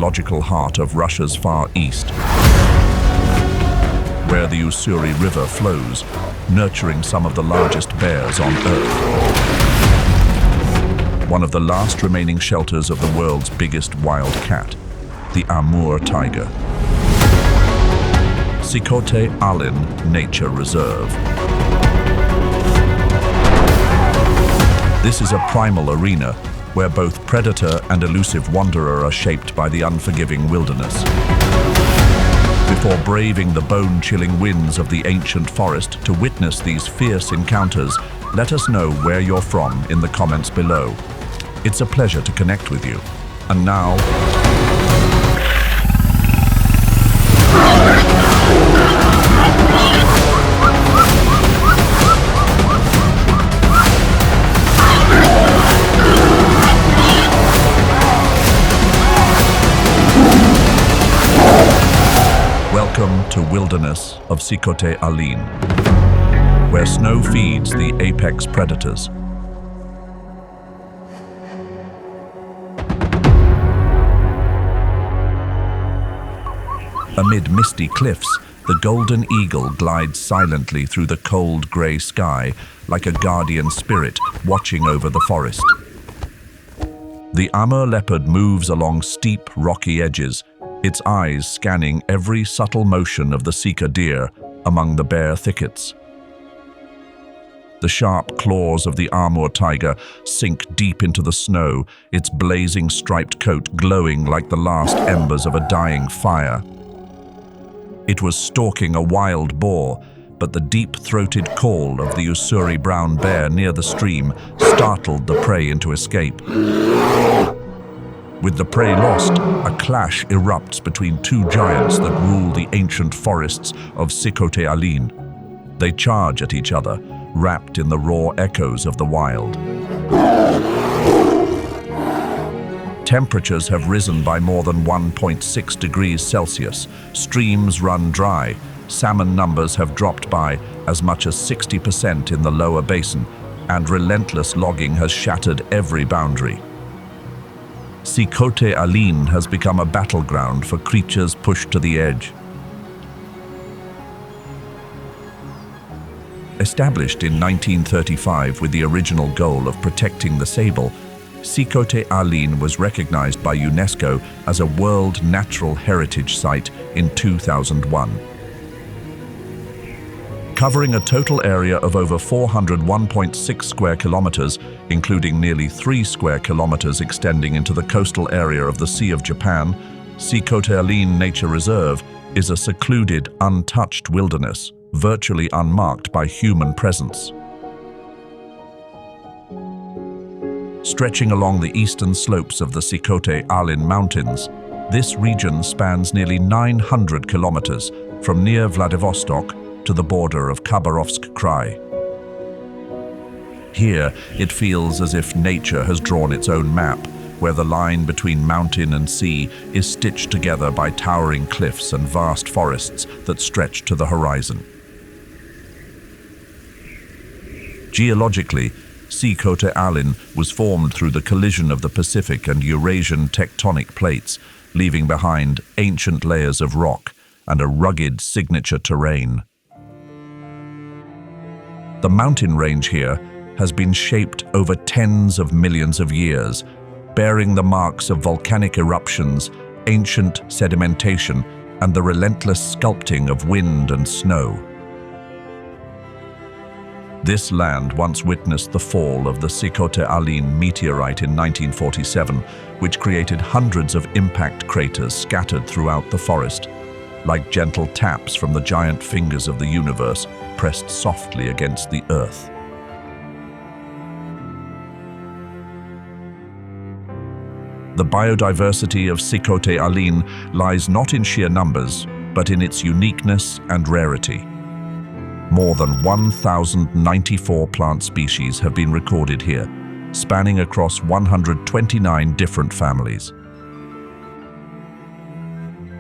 biological heart of Russia's far east, where the Ussuri River flows, nurturing some of the largest bears on Earth. One of the last remaining shelters of the world's biggest wild cat, the Amur Tiger. Sikhote-Alin Nature Reserve. This is a primal arena where both predator and elusive wanderer are shaped by the unforgiving wilderness. Before braving the bone-chilling winds of the ancient forest to witness these fierce encounters, let us know where you're from in the comments below. It's a pleasure to connect with you. And now, welcome to Wilderness of Sikhote-Alin, where snow feeds the apex predators. Amid misty cliffs, the golden eagle glides silently through the cold grey sky like a guardian spirit watching over the forest. The Amur Leopard moves along steep, rocky edges, its eyes scanning every subtle motion of the Sika deer among the bare thickets. The sharp claws of the Amur Tiger sink deep into the snow, its blazing striped coat glowing like the last embers of a dying fire. It was stalking a wild boar, but the deep-throated call of the Ussuri Brown Bear near the stream startled the prey into escape. With the prey lost, a clash erupts between two giants that rule the ancient forests of Sikhote-Alin. They charge at each other, wrapped in the raw echoes of the wild. Temperatures have risen by more than 1.6 degrees Celsius. Streams run dry. Salmon numbers have dropped by as much as 60% in the lower basin, and relentless logging has shattered every boundary. Sikhote-Alin has become a battleground for creatures pushed to the edge. Established in 1935 with the original goal of protecting the sable, Sikhote-Alin was recognized by UNESCO as a World Natural Heritage Site in 2001. Covering a total area of over 401.6 square kilometers, including nearly 3 square kilometers extending into the coastal area of the Sea of Japan, Sikhote-Alin Nature Reserve is a secluded, untouched wilderness, virtually unmarked by human presence. Stretching along the eastern slopes of the Sikhote-Alin Mountains, this region spans nearly 900 kilometers from near Vladivostok to the border of Khabarovsk Krai. Here, it feels as if nature has drawn its own map, where the line between mountain and sea is stitched together by towering cliffs and vast forests that stretch to the horizon. Geologically, Sikhote-Alin was formed through the collision of the Pacific and Eurasian tectonic plates, leaving behind ancient layers of rock and a rugged signature terrain. The mountain range here has been shaped over tens of millions of years, bearing the marks of volcanic eruptions, ancient sedimentation, and the relentless sculpting of wind and snow. This land once witnessed the fall of the Sikhote-Alin meteorite in 1947, which created hundreds of impact craters scattered throughout the forest, like gentle taps from the giant fingers of the universe pressed softly against the earth. The biodiversity of Sikhote-Alin lies not in sheer numbers, but in its uniqueness and rarity. More than 1,094 plant species have been recorded here, spanning across 129 different families.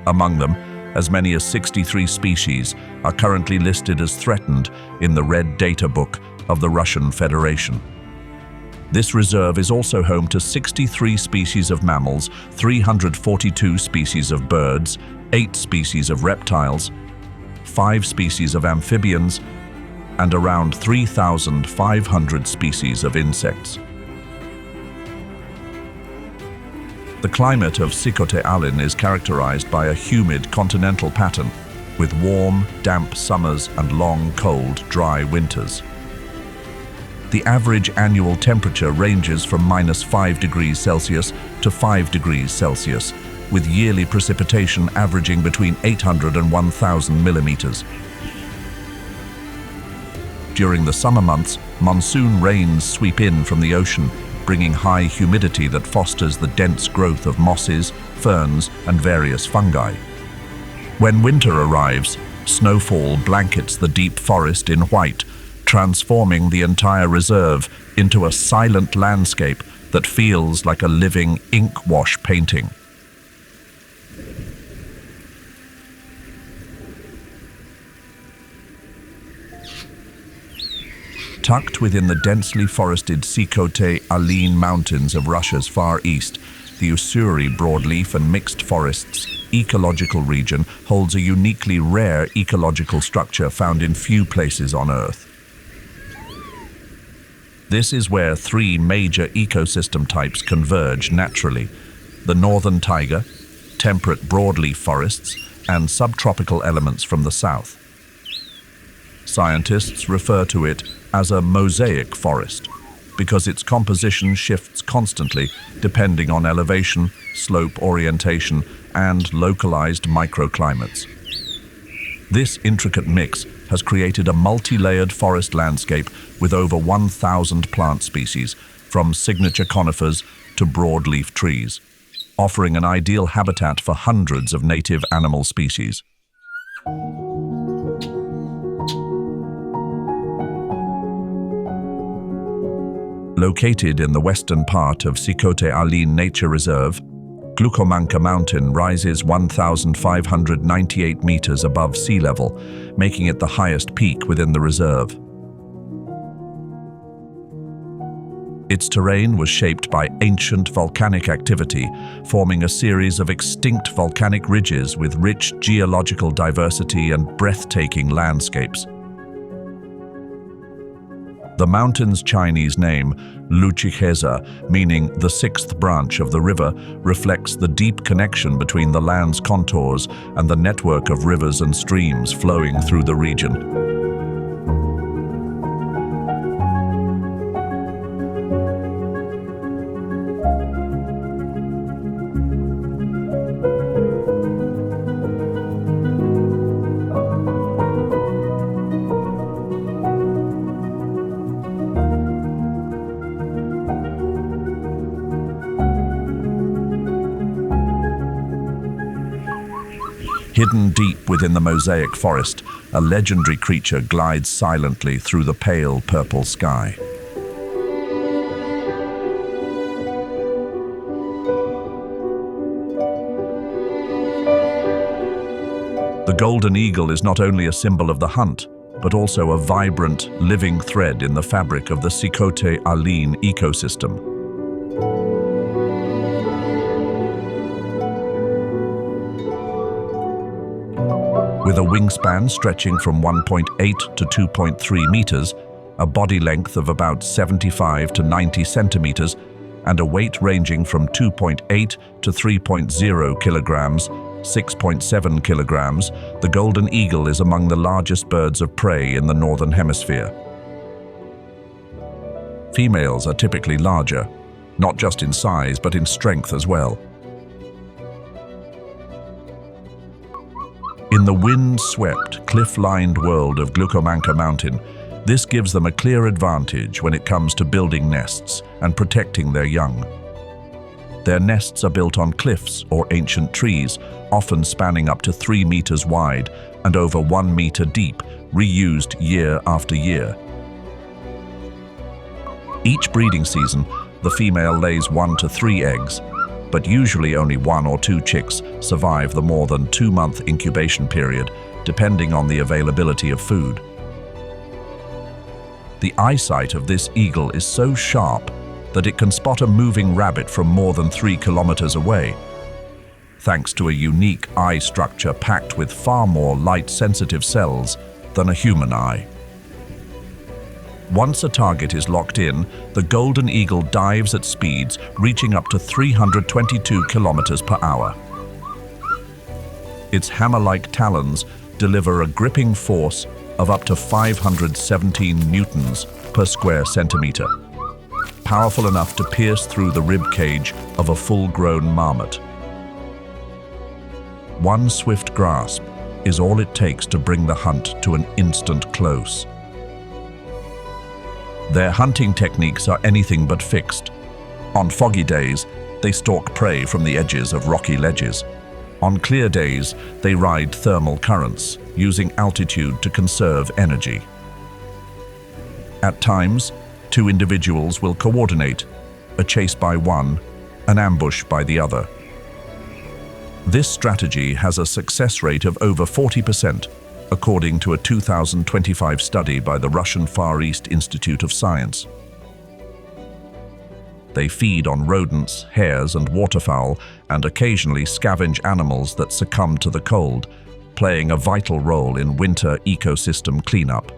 Among them, as many as 63 species are currently listed as threatened in the Red Data Book of the Russian Federation. This reserve is also home to 63 species of mammals, 342 species of birds, 8 species of reptiles, 5 species of amphibians, and around 3,500 species of insects. The climate of Sikhote-Alin is characterized by a humid continental pattern, with warm, damp summers and long, cold, dry winters. The average annual temperature ranges from -5 degrees Celsius to 5 degrees Celsius, with yearly precipitation averaging between 800 and 1,000 millimeters. During the summer months, monsoon rains sweep in from the ocean, bringing high humidity that fosters the dense growth of mosses, ferns, and various fungi. When winter arrives, snowfall blankets the deep forest in white, transforming the entire reserve into a silent landscape that feels like a living ink wash painting. Tucked within the densely forested Sikhote-Alin mountains of Russia's far east, the Ussuri broadleaf and mixed forests ecological region holds a uniquely rare ecological structure found in few places on Earth. This is where 3 major ecosystem types converge naturally: the northern taiga, temperate broadleaf forests, and subtropical elements from the south. Scientists refer to it as a mosaic forest because its composition shifts constantly depending on elevation, slope orientation, and localized microclimates. This intricate mix has created a multi-layered forest landscape with over 1,000 plant species, from signature conifers to broadleaf trees, offering an ideal habitat for hundreds of native animal species. Located in the western part of Sikhote-Alin Nature Reserve, Glucomanca Mountain rises 1,598 meters above sea level, making it the highest peak within the reserve. Its terrain was shaped by ancient volcanic activity, forming a series of extinct volcanic ridges with rich geological diversity and breathtaking landscapes. The mountain's Chinese name, Luchicheza, meaning the 6th branch of the river, reflects the deep connection between the land's contours and the network of rivers and streams flowing through the region. Hidden deep within the mosaic forest, a legendary creature glides silently through the pale purple sky. The golden eagle is not only a symbol of the hunt, but also a vibrant, living thread in the fabric of the Sikhote-Alin ecosystem. With a wingspan stretching from 1.8 to 2.3 meters, a body length of about 75 to 90 centimeters, and a weight ranging from 2.8 to 3.0 kilograms, 6.7 kilograms, the golden eagle is among the largest birds of prey in the northern hemisphere. Females are typically larger, not just in size but in strength as well. In the wind-swept, cliff-lined world of Glucomanca Mountain, this gives them a clear advantage when it comes to building nests and protecting their young. Their nests are built on cliffs or ancient trees, often spanning up to 3 meters wide and over 1 meter deep, reused year after year. Each breeding season, the female lays 1 to 3 eggs, but usually only 1 or 2 chicks survive the more than 2-month incubation period, depending on the availability of food. The eyesight of this eagle is so sharp that it can spot a moving rabbit from more than 3 kilometers away, thanks to a unique eye structure packed with far more light-sensitive cells than a human eye. Once a target is locked in, the golden eagle dives at speeds reaching up to 322 kilometers per hour. Its hammer-like talons deliver a gripping force of up to 517 newtons per square centimeter, powerful enough to pierce through the rib cage of a full-grown marmot. One swift grasp is all it takes to bring the hunt to an instant close. Their hunting techniques are anything but fixed. On foggy days, they stalk prey from the edges of rocky ledges. On clear days, they ride thermal currents, using altitude to conserve energy. At times, two individuals will coordinate, a chase by one, an ambush by the other. This strategy has a success rate of over 40%, according to a 2025 study by the Russian Far East Institute of Science. They feed on rodents, hares, and waterfowl, and occasionally scavenge animals that succumb to the cold, playing a vital role in winter ecosystem cleanup.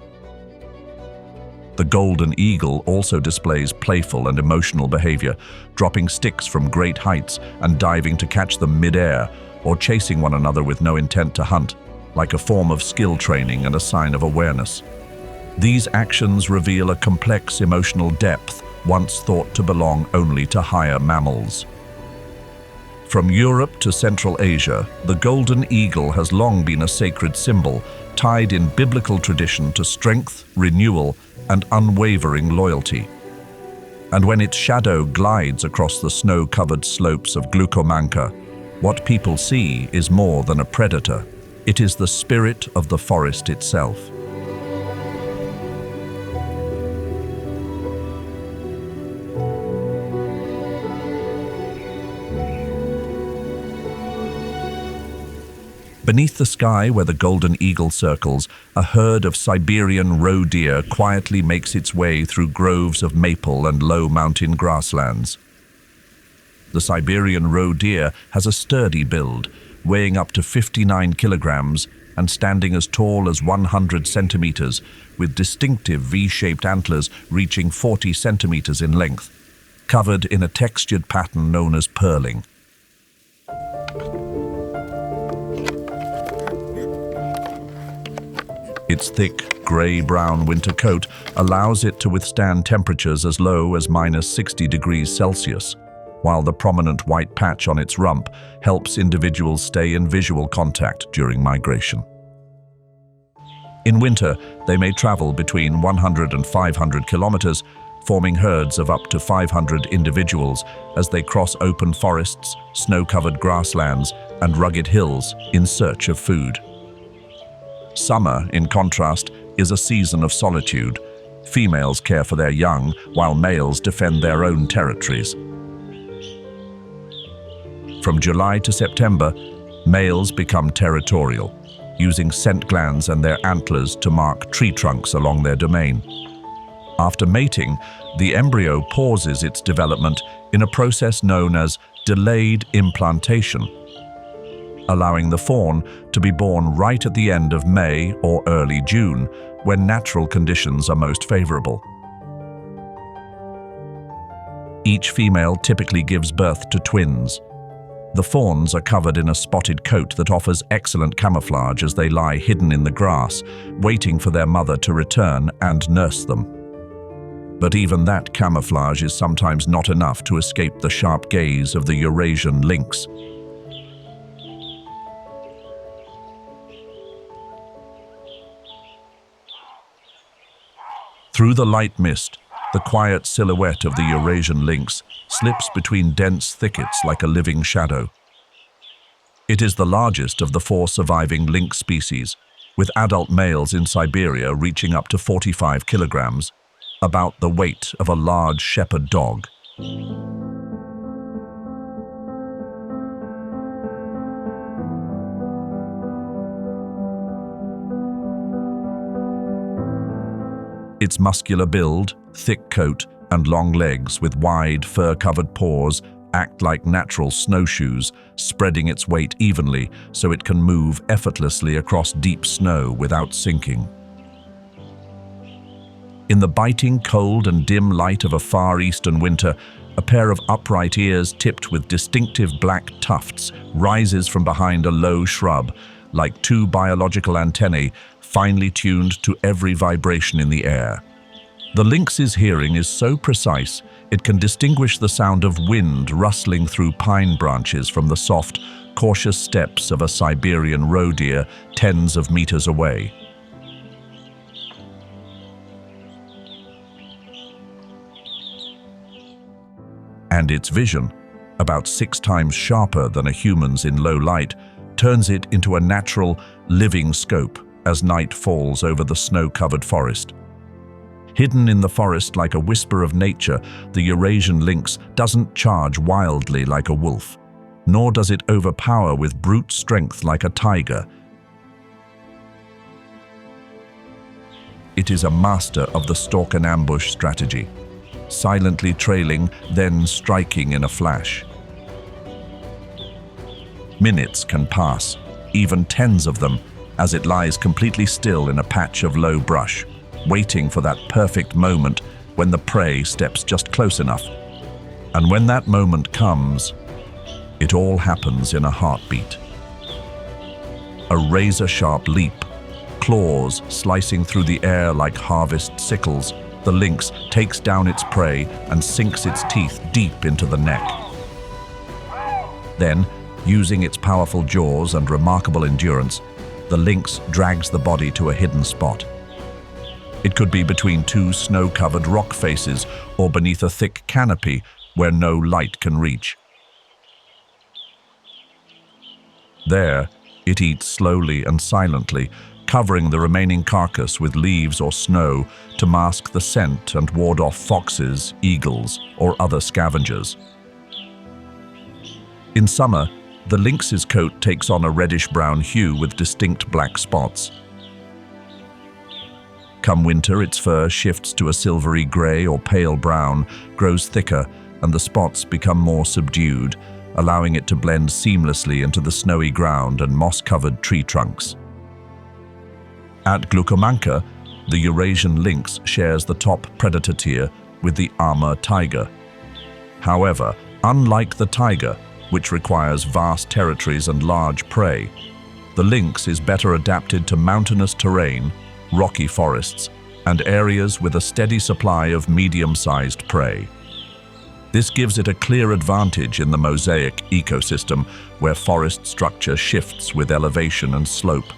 The golden eagle also displays playful and emotional behavior, dropping sticks from great heights and diving to catch them mid-air, or chasing one another with no intent to hunt, like a form of skill training and a sign of awareness. These actions reveal a complex emotional depth once thought to belong only to higher mammals. From Europe to Central Asia, the golden eagle has long been a sacred symbol, tied in biblical tradition to strength, renewal, and unwavering loyalty. And when its shadow glides across the snow-covered slopes of Glucomanca, what people see is more than a predator. It is the spirit of the forest itself. Beneath the sky where the golden eagle circles, a herd of Siberian roe deer quietly makes its way through groves of maple and low mountain grasslands. The Siberian roe deer has a sturdy build, weighing up to 59 kilograms and standing as tall as 100 centimeters, with distinctive V-shaped antlers reaching 40 centimeters in length, covered in a textured pattern known as purling. Its thick, grey-brown winter coat allows it to withstand temperatures as low as -60 degrees Celsius, while the prominent white patch on its rump helps individuals stay in visual contact during migration. In winter, they may travel between 100 and 500 kilometers, forming herds of up to 500 individuals as they cross open forests, snow-covered grasslands, and rugged hills in search of food. Summer, in contrast, is a season of solitude. Females care for their young, while males defend their own territories. From July to September, males become territorial, using scent glands and their antlers to mark tree trunks along their domain. After mating, the embryo pauses its development in a process known as delayed implantation, allowing the fawn to be born right at the end of May or early June, when natural conditions are most favorable. Each female typically gives birth to twins. The fawns are covered in a spotted coat that offers excellent camouflage as they lie hidden in the grass, waiting for their mother to return and nurse them. But even that camouflage is sometimes not enough to escape the sharp gaze of the Eurasian lynx. Through the light mist, the quiet silhouette of the Eurasian lynx slips between dense thickets like a living shadow. It is the largest of the 4 surviving lynx species, with adult males in Siberia reaching up to 45 kilograms, about the weight of a large shepherd dog. Its muscular build, thick coat, and long legs with wide, fur-covered paws act like natural snowshoes, spreading its weight evenly so it can move effortlessly across deep snow without sinking. In the biting cold and dim light of a far eastern winter, a pair of upright ears tipped with distinctive black tufts rises from behind a low shrub, like two biological antennae finely tuned to every vibration in the air. The lynx's hearing is so precise, it can distinguish the sound of wind rustling through pine branches from the soft, cautious steps of a Siberian roe deer tens of meters away. And its vision, about 6 times sharper than a human's in low light, turns it into a natural, living scope as night falls over the snow-covered forest. Hidden in the forest like a whisper of nature, the Eurasian lynx doesn't charge wildly like a wolf, nor does it overpower with brute strength like a tiger. It is a master of the stalk and ambush strategy, silently trailing, then striking in a flash. Minutes can pass, even tens of them, as it lies completely still in a patch of low brush, waiting for that perfect moment when the prey steps just close enough. And when that moment comes, it all happens in a heartbeat. A razor-sharp leap, claws slicing through the air like harvest sickles, the lynx takes down its prey and sinks its teeth deep into the neck. Then, using its powerful jaws and remarkable endurance, the lynx drags the body to a hidden spot. It could be between 2 snow-covered rock faces or beneath a thick canopy where no light can reach. There, it eats slowly and silently, covering the remaining carcass with leaves or snow to mask the scent and ward off foxes, eagles, or other scavengers. In summer, the lynx's coat takes on a reddish-brown hue with distinct black spots. Come winter, its fur shifts to a silvery gray or pale brown, grows thicker, and the spots become more subdued, allowing it to blend seamlessly into the snowy ground and moss-covered tree trunks. At Glucomanca, the Eurasian lynx shares the top predator tier with the Amur tiger. However, unlike the tiger, which requires vast territories and large prey, the lynx is better adapted to mountainous terrain, rocky forests, and areas with a steady supply of medium-sized prey. This gives it a clear advantage in the mosaic ecosystem where forest structure shifts with elevation and slope.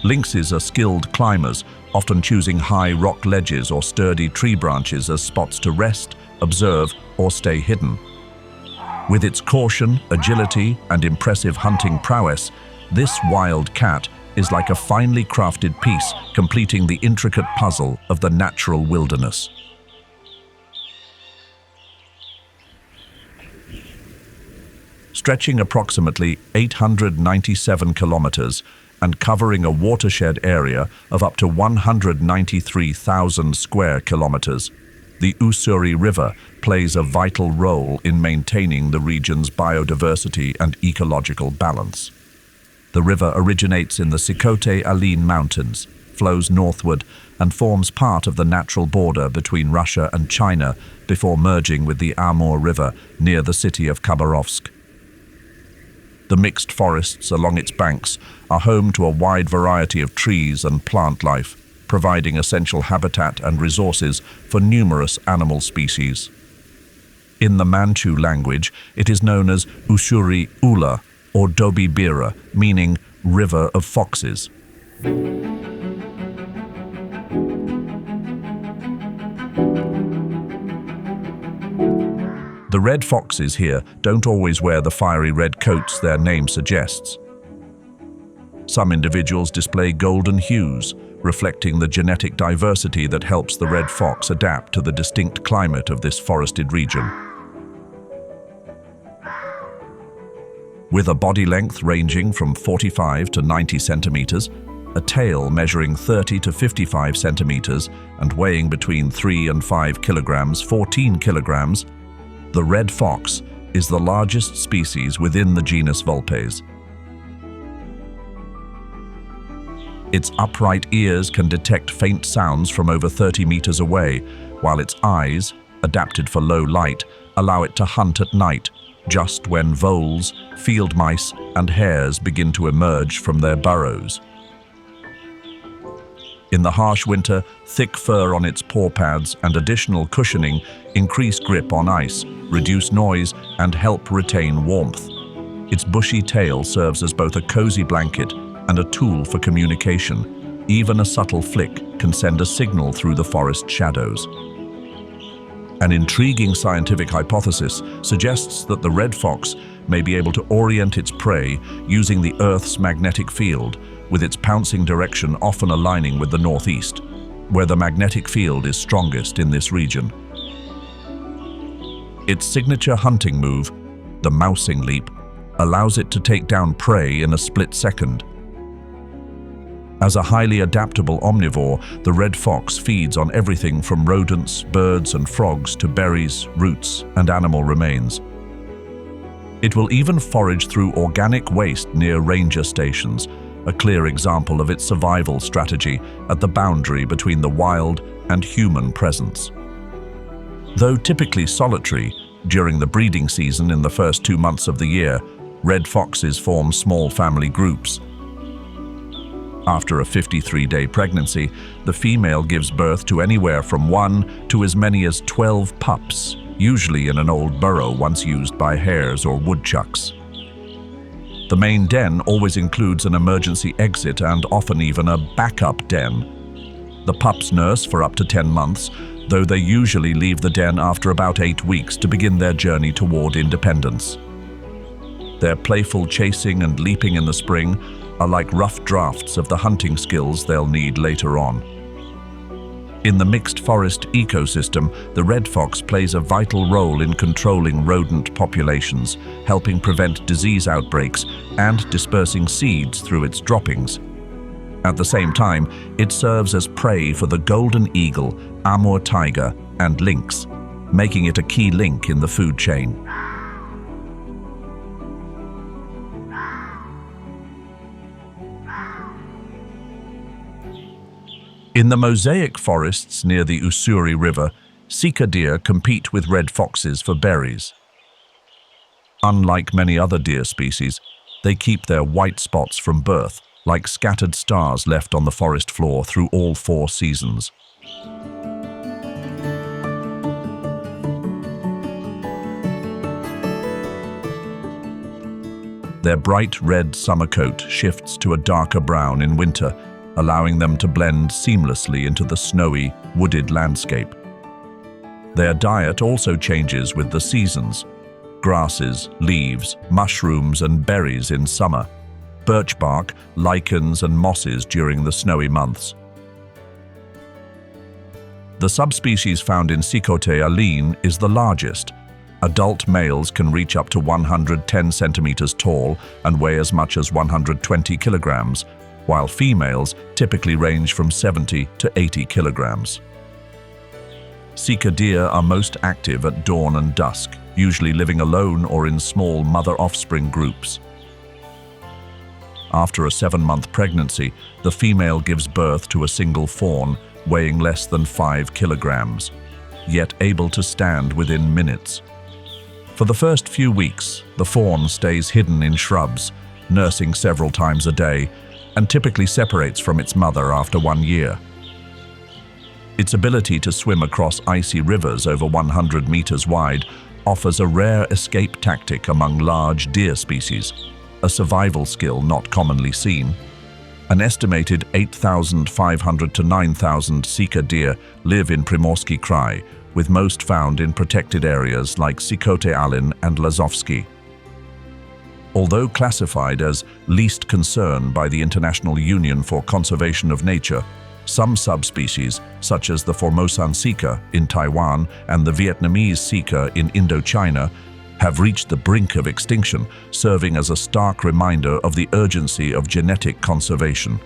Lynxes are skilled climbers, often choosing high rock ledges or sturdy tree branches as spots to rest, observe, or stay hidden. With its caution, agility, and impressive hunting prowess, this wild cat is like a finely crafted piece completing the intricate puzzle of the natural wilderness. Stretching approximately 897 kilometers and covering a watershed area of up to 193,000 square kilometers, the Ussuri River plays a vital role in maintaining the region's biodiversity and ecological balance. The river originates in the Sikhote-Alin mountains, flows northward, and forms part of the natural border between Russia and China before merging with the Amur River near the city of Khabarovsk. The mixed forests along its banks are home to a wide variety of trees and plant life, providing essential habitat and resources for numerous animal species. In the Manchu language, it is known as Ussuri Ula or Dobi Bira, meaning river of foxes. The red foxes here don't always wear the fiery red coats their name suggests. Some individuals display golden hues, reflecting the genetic diversity that helps the red fox adapt to the distinct climate of this forested region. With a body length ranging from 45 to 90 centimeters, a tail measuring 30 to 55 centimeters and weighing between 3 and 5 kilograms, 14 kilograms, the red fox is the largest species within the genus Vulpes. Its upright ears can detect faint sounds from over 30 meters away, while its eyes, adapted for low light, allow it to hunt at night, just when voles, field mice, and hares begin to emerge from their burrows. In the harsh winter, thick fur on its paw pads and additional cushioning increase grip on ice, reduce noise, and help retain warmth. Its bushy tail serves as both a cozy blanket and a tool for communication. Even a subtle flick can send a signal through the forest shadows. An intriguing scientific hypothesis suggests that the red fox may be able to orient its prey using the Earth's magnetic field, with its pouncing direction often aligning with the northeast, where the magnetic field is strongest in this region. Its signature hunting move, the mousing leap, allows it to take down prey in a split second. As a highly adaptable omnivore, the red fox feeds on everything from rodents, birds, and frogs to berries, roots, and animal remains. It will even forage through organic waste near ranger stations, a clear example of its survival strategy at the boundary between the wild and human presence. Though typically solitary, during the breeding season in the first 2 months of the year, red foxes form small family groups. After a 53-day pregnancy, the female gives birth to anywhere from 1 to as many as 12 pups, usually in an old burrow once used by hares or woodchucks. The main den always includes an emergency exit and often even a backup den. The pups nurse for up to 10 months, though they usually leave the den after about 8 weeks to begin their journey toward independence. Their playful chasing and leaping in the spring are like rough drafts of the hunting skills they'll need later on. In the mixed forest ecosystem, the red fox plays a vital role in controlling rodent populations, helping prevent disease outbreaks and dispersing seeds through its droppings. At the same time, it serves as prey for the golden eagle, Amur tiger, and lynx, making it a key link in the food chain. In the mosaic forests near the Ussuri River, sika deer compete with red foxes for berries. Unlike many other deer species, they keep their white spots from birth, like scattered stars left on the forest floor through all 4 seasons. Their bright red summer coat shifts to a darker brown in winter, allowing them to blend seamlessly into the snowy, wooded landscape. Their diet also changes with the seasons: grasses, leaves, mushrooms, and berries in summer, birch bark, lichens, and mosses during the snowy months. The subspecies found in Sikhote-Alin is the largest. Adult males can reach up to 110 centimeters tall and weigh as much as 120 kilograms, while females typically range from 70 to 80 kilograms. Sika deer are most active at dawn and dusk, usually living alone or in small mother-offspring groups. After a 7-month pregnancy, the female gives birth to a single fawn, weighing less than 5 kilograms, yet able to stand within minutes. For the first few weeks, the fawn stays hidden in shrubs, nursing several times a day, and typically separates from its mother after 1 year. Its ability to swim across icy rivers over 100 meters wide offers a rare escape tactic among large deer species, a survival skill not commonly seen. An estimated 8,500 to 9,000 sika deer live in Primorsky Krai, with most found in protected areas like Sikhote-Alin and Lazovsky. Although classified as least concern by the International Union for Conservation of Nature, some subspecies, such as the Formosan sika in Taiwan and the Vietnamese sika in Indochina, have reached the brink of extinction, serving as a stark reminder of the urgency of genetic conservation.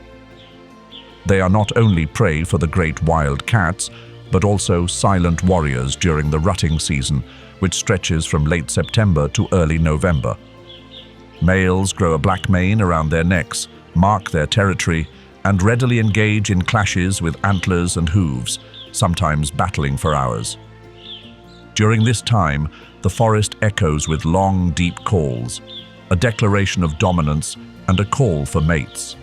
They are not only prey for the great wild cats, but also silent warriors during the rutting season, which stretches from late September to early November. Males grow a black mane around their necks, mark their territory, and readily engage in clashes with antlers and hooves, sometimes battling for hours. During this time, the forest echoes with long, deep calls, a declaration of dominance and a call for mates.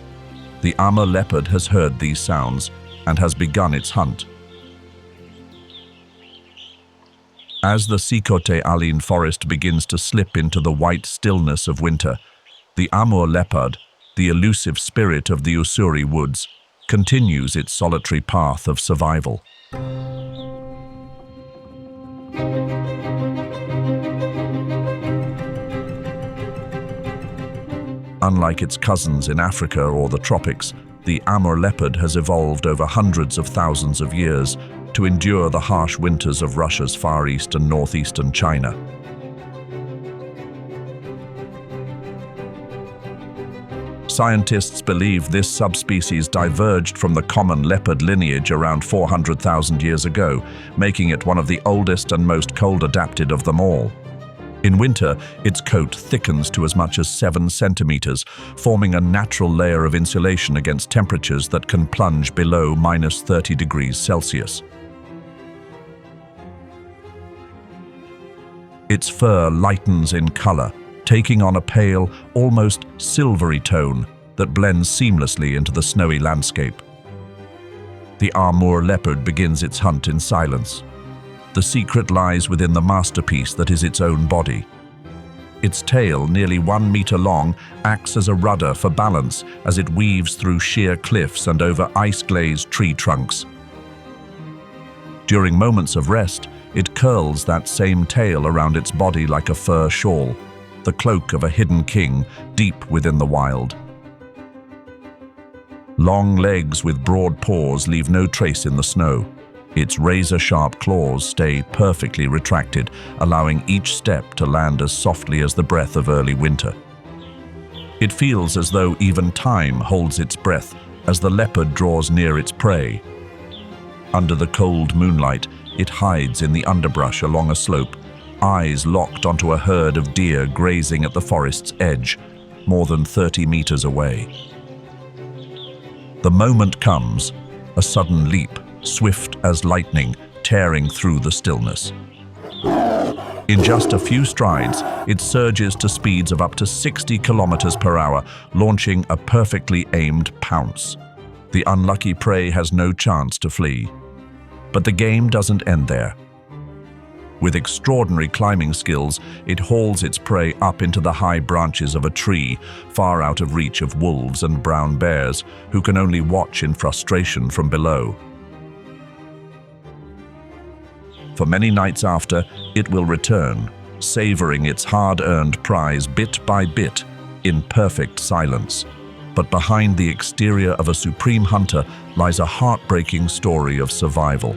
The Amur leopard has heard these sounds and has begun its hunt. As the Sikhote-Alin forest begins to slip into the white stillness of winter, the Amur leopard, the elusive spirit of the Ussuri woods, continues its solitary path of survival. Unlike its cousins in Africa or the tropics, the Amur leopard has evolved over hundreds of thousands of years to endure the harsh winters of Russia's Far East and northeastern China. Scientists believe this subspecies diverged from the common leopard lineage around 400,000 years ago, making it one of the oldest and most cold-adapted of them all. In winter, its coat thickens to as much as 7 centimeters, forming a natural layer of insulation against temperatures that can plunge below -30 degrees Celsius. Its fur lightens in color, taking on a pale, almost silvery tone that blends seamlessly into the snowy landscape. The Amur leopard begins its hunt in silence. The secret lies within the masterpiece that is its own body. Its tail, nearly 1 meter long, acts as a rudder for balance as it weaves through sheer cliffs and over ice-glazed tree trunks. During moments of rest, it curls that same tail around its body like a fur shawl, the cloak of a hidden king deep within the wild. Long legs with broad paws leave no trace in the snow. Its razor-sharp claws stay perfectly retracted, allowing each step to land as softly as the breath of early winter. It feels as though even time holds its breath as the leopard draws near its prey. Under the cold moonlight, it hides in the underbrush along a slope, eyes locked onto a herd of deer grazing at the forest's edge, more than 30 meters away. The moment comes, a sudden leap, swift as lightning, tearing through the stillness. In just a few strides, it surges to speeds of up to 60 kilometers per hour, launching a perfectly aimed pounce. The unlucky prey has no chance to flee. But the game doesn't end there. With extraordinary climbing skills, it hauls its prey up into the high branches of a tree, far out of reach of wolves and brown bears, who can only watch in frustration from below. For many nights after, it will return, savoring its hard-earned prize bit by bit, in perfect silence. But behind the exterior of a supreme hunter lies a heartbreaking story of survival.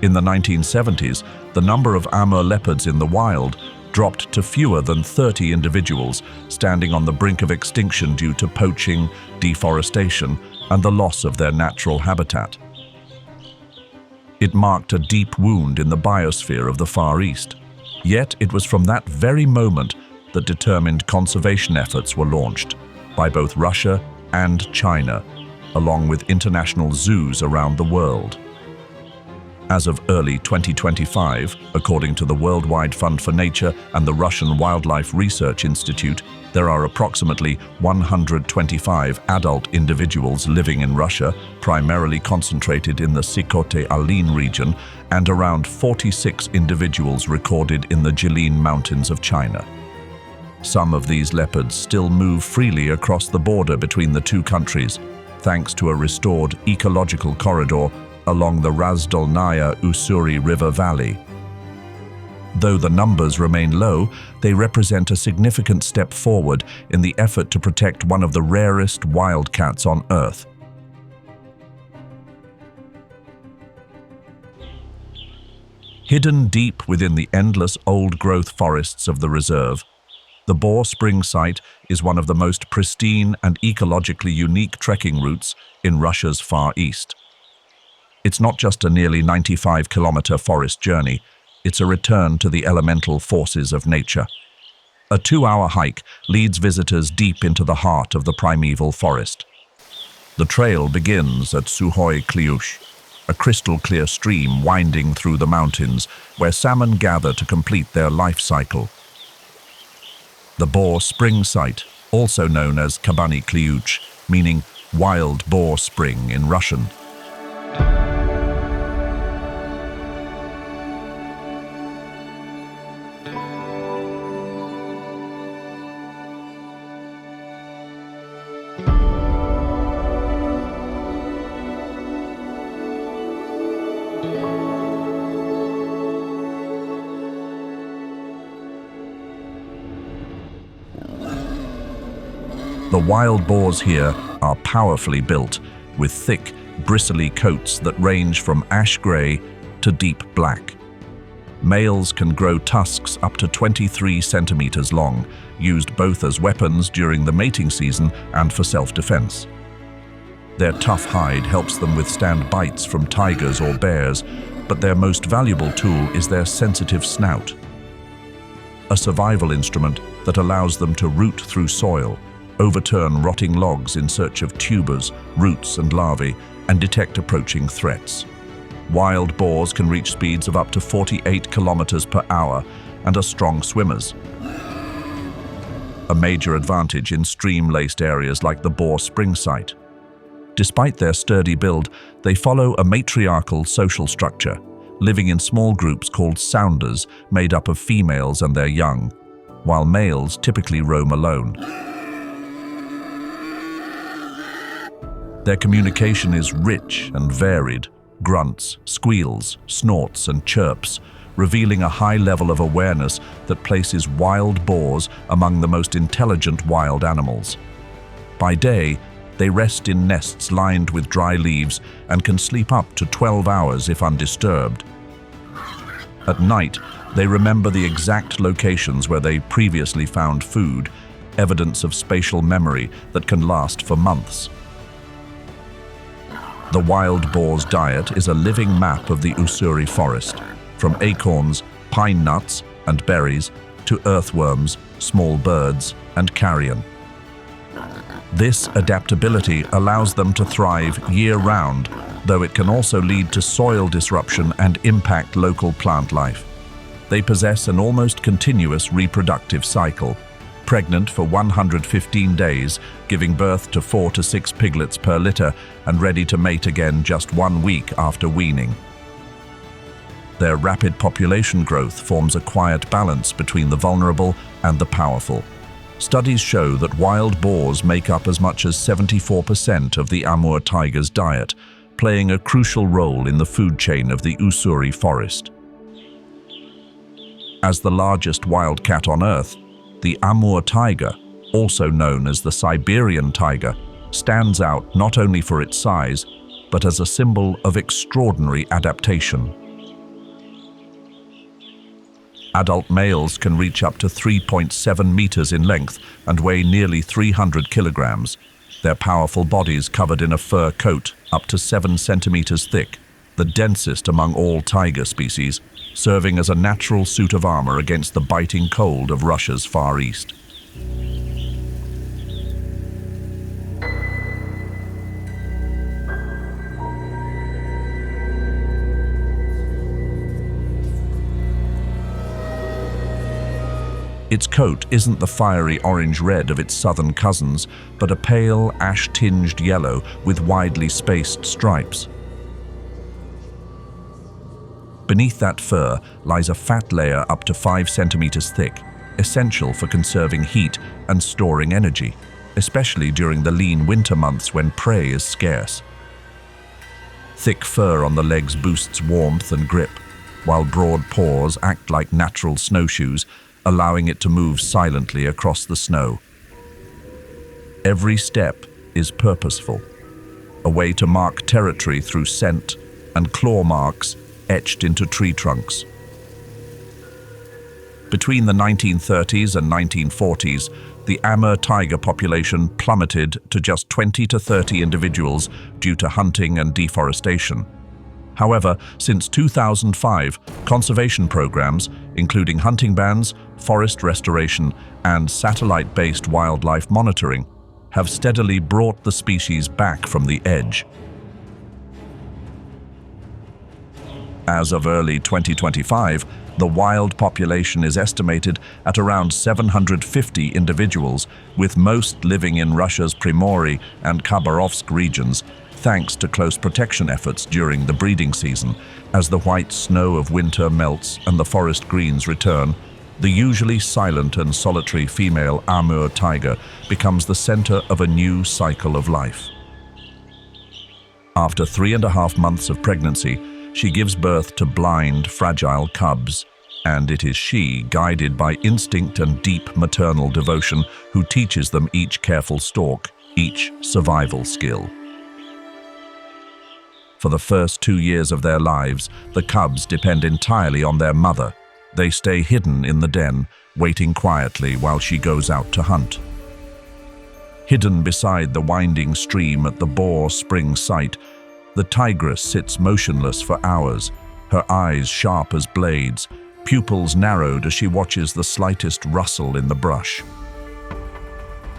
In the 1970s, the number of Amur leopards in the wild dropped to fewer than 30 individuals, standing on the brink of extinction due to poaching, deforestation, and the loss of their natural habitat. It marked a deep wound in the biosphere of the Far East. Yet it was from that very moment that determined conservation efforts were launched by both Russia and China, along with international zoos around the world. As of early 2025, according to the Worldwide Fund for Nature and the Russian Wildlife Research Institute, there are approximately 125 adult individuals living in Russia, primarily concentrated in the Sikhote-Alin region, and around 46 individuals recorded in the Jilin Mountains of China. Some of these leopards still move freely across the border between the two countries, thanks to a restored ecological corridor along the Razdolnaya Ussuri River Valley. Though the numbers remain low, they represent a significant step forward in the effort to protect one of the rarest wildcats on Earth. Hidden deep within the endless old-growth forests of the reserve, The Boar Spring site is one of the most pristine and ecologically unique trekking routes in Russia's Far East. It's not just a nearly 95-kilometer forest journey, it's a return to the elemental forces of nature. A 2-hour hike leads visitors deep into the heart of the primeval forest. The trail begins at Sikhote-Alin, a crystal-clear stream winding through the mountains where salmon gather to complete their life cycle. The Boar Spring site, also known as Kabani Kliuch, meaning wild boar spring in Russian. The wild boars here are powerfully built, with thick, bristly coats that range from ash grey to deep black. Males can grow tusks up to 23 centimeters long, used both as weapons during the mating season and for self-defense. Their tough hide helps them withstand bites from tigers or bears, but their most valuable tool is their sensitive snout, a survival instrument that allows them to root through soil, overturn rotting logs in search of tubers, roots and larvae, and detect approaching threats. Wild boars can reach speeds of up to 48 kilometers per hour and are strong swimmers, a major advantage in stream-laced areas like the Boar Spring site. Despite their sturdy build, they follow a matriarchal social structure, living in small groups called sounders made up of females and their young, while males typically roam alone. Their communication is rich and varied: grunts, squeals, snorts, and chirps, revealing a high level of awareness that places wild boars among the most intelligent wild animals. By day, they rest in nests lined with dry leaves and can sleep up to 12 hours if undisturbed. At night, they remember the exact locations where they previously found food, evidence of spatial memory that can last for months. The wild boar's diet is a living map of the Ussuri forest, from acorns, pine nuts, and berries to earthworms, small birds, and carrion. This adaptability allows them to thrive year-round, though it can also lead to soil disruption and impact local plant life. They possess an almost continuous reproductive cycle, pregnant for 115 days, giving birth to 4 to 6 piglets per litter, and ready to mate again just 1 week after weaning. Their rapid population growth forms a quiet balance between the vulnerable and the powerful. Studies show that wild boars make up as much as 74% of the Amur tiger's diet, playing a crucial role in the food chain of the Ussuri forest. As the largest wildcat on Earth, the Amur tiger, also known as the Siberian tiger, stands out not only for its size, but as a symbol of extraordinary adaptation. Adult males can reach up to 3.7 meters in length and weigh nearly 300 kilograms, their powerful bodies covered in a fur coat up to 7 centimeters thick, the densest among all tiger species, serving as a natural suit of armor against the biting cold of Russia's Far East. Its coat isn't the fiery orange-red of its southern cousins, but a pale, ash-tinged yellow with widely spaced stripes. Beneath that fur lies a fat layer up to 5 centimeters thick, essential for conserving heat and storing energy, especially during the lean winter months when prey is scarce. Thick fur on the legs boosts warmth and grip, while broad paws act like natural snowshoes, allowing it to move silently across the snow. Every step is purposeful, a way to mark territory through scent and claw marks etched into tree trunks. Between the 1930s and 1940s, the Amur tiger population plummeted to just 20 to 30 individuals due to hunting and deforestation. However, since 2005, conservation programs, including hunting bans, forest restoration, and satellite-based wildlife monitoring, have steadily brought the species back from the edge. As of early 2025, the wild population is estimated at around 750 individuals, with most living in Russia's Primory and Khabarovsk regions, thanks to close protection efforts during the breeding season. As the white snow of winter melts and the forest greens return, the usually silent and solitary female Amur tiger becomes the center of a new cycle of life. After 3.5 months of pregnancy, she gives birth to blind, fragile cubs, and it is she, guided by instinct and deep maternal devotion, who teaches them each careful stalk, each survival skill. For the first 2 years of their lives, the cubs depend entirely on their mother. They stay hidden in the den, waiting quietly while she goes out to hunt. Hidden beside the winding stream at the Boar Spring site, the tigress sits motionless for hours, her eyes sharp as blades, pupils narrowed as she watches the slightest rustle in the brush.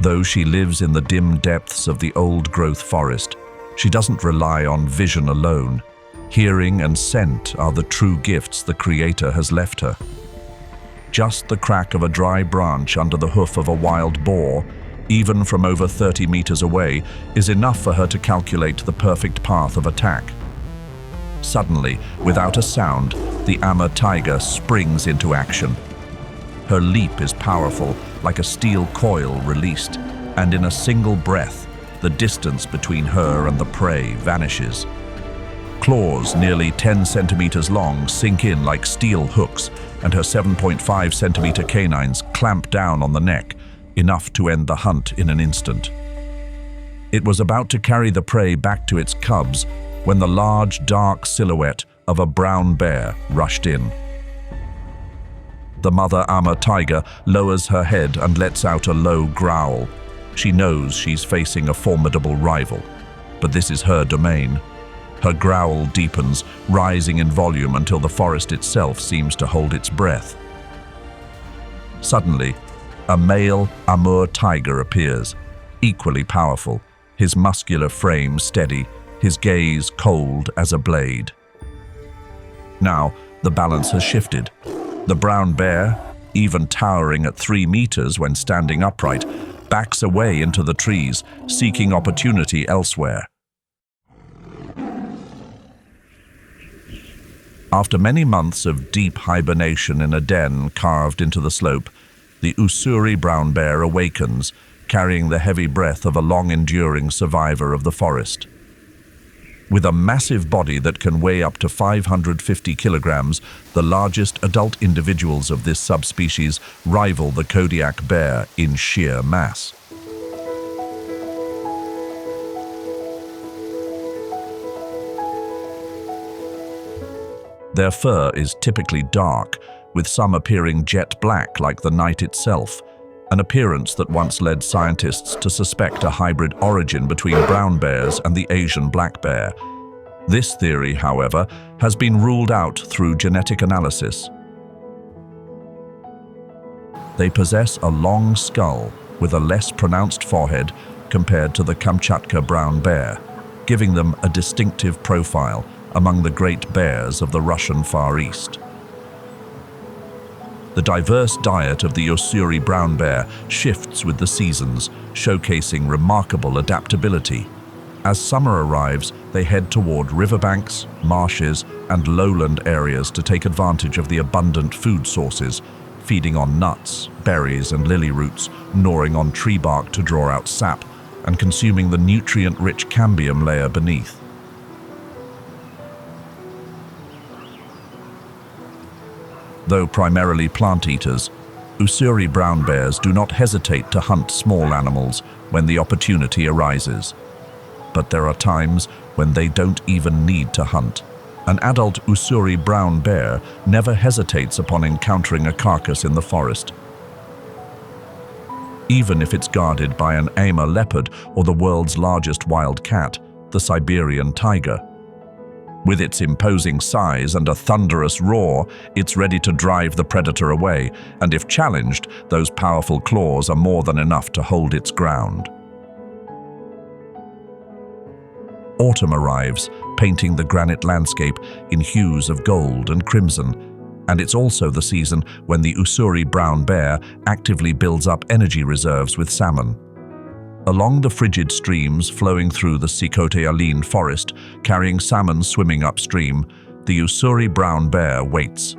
Though she lives in the dim depths of the old-growth forest, she doesn't rely on vision alone. Hearing and scent are the true gifts the Creator has left her. Just the crack of a dry branch under the hoof of a wild boar, even from over 30 meters away, is enough for her to calculate the perfect path of attack. Suddenly, without a sound, the Amur tiger springs into action. Her leap is powerful, like a steel coil released, and in a single breath, the distance between her and the prey vanishes. Claws nearly 10 centimeters long sink in like steel hooks, and her 7.5 centimeter canines clamp down on the neck, enough to end the hunt in an instant. It was about to carry the prey back to its cubs when the large, dark silhouette of a brown bear rushed in. The mother Amur tiger lowers her head and lets out a low growl. She knows she's facing a formidable rival, but this is her domain. Her growl deepens, rising in volume until the forest itself seems to hold its breath. Suddenly, a male Amur tiger appears, equally powerful, his muscular frame steady, his gaze cold as a blade. Now, the balance has shifted. The brown bear, even towering at 3 meters when standing upright, backs away into the trees, seeking opportunity elsewhere. After many months of deep hibernation in a den carved into the slope, the Ussuri Brown Bear awakens, carrying the heavy breath of a long-enduring survivor of the forest. With a massive body that can weigh up to 550 kilograms, the largest adult individuals of this subspecies rival the Kodiak bear in sheer mass. Their fur is typically dark, with some appearing jet black like the night itself, an appearance that once led scientists to suspect a hybrid origin between brown bears and the Asian black bear. This theory, however, has been ruled out through genetic analysis. They possess a long skull with a less pronounced forehead compared to the Kamchatka brown bear, giving them a distinctive profile among the great bears of the Russian Far East. The diverse diet of the Ussuri brown bear shifts with the seasons, showcasing remarkable adaptability. As summer arrives, they head toward riverbanks, marshes, and lowland areas to take advantage of the abundant food sources, feeding on nuts, berries, and lily roots, gnawing on tree bark to draw out sap, and consuming the nutrient-rich cambium layer beneath. Though primarily plant eaters, Ussuri brown bears do not hesitate to hunt small animals when the opportunity arises. But there are times when they don't even need to hunt. An adult Ussuri Brown Bear never hesitates upon encountering a carcass in the forest, even if it's guarded by an Amur Leopard or the world's largest wild cat, the Siberian tiger. With its imposing size and a thunderous roar, it's ready to drive the predator away, and if challenged, those powerful claws are more than enough to hold its ground. Autumn arrives, painting the granite landscape in hues of gold and crimson, and it's also the season when the Ussuri Brown Bear actively builds up energy reserves with salmon. Along the frigid streams flowing through the Sikhote-Alin forest, carrying salmon swimming upstream, the Ussuri Brown Bear waits.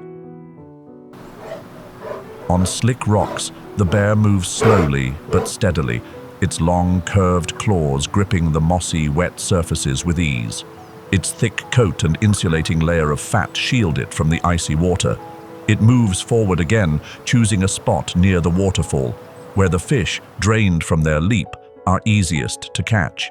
On slick rocks, the bear moves slowly but steadily, its long, curved claws gripping the mossy, wet surfaces with ease. Its thick coat and insulating layer of fat shield it from the icy water. It moves forward again, choosing a spot near the waterfall, where the fish, drained from their leap, are easiest to catch.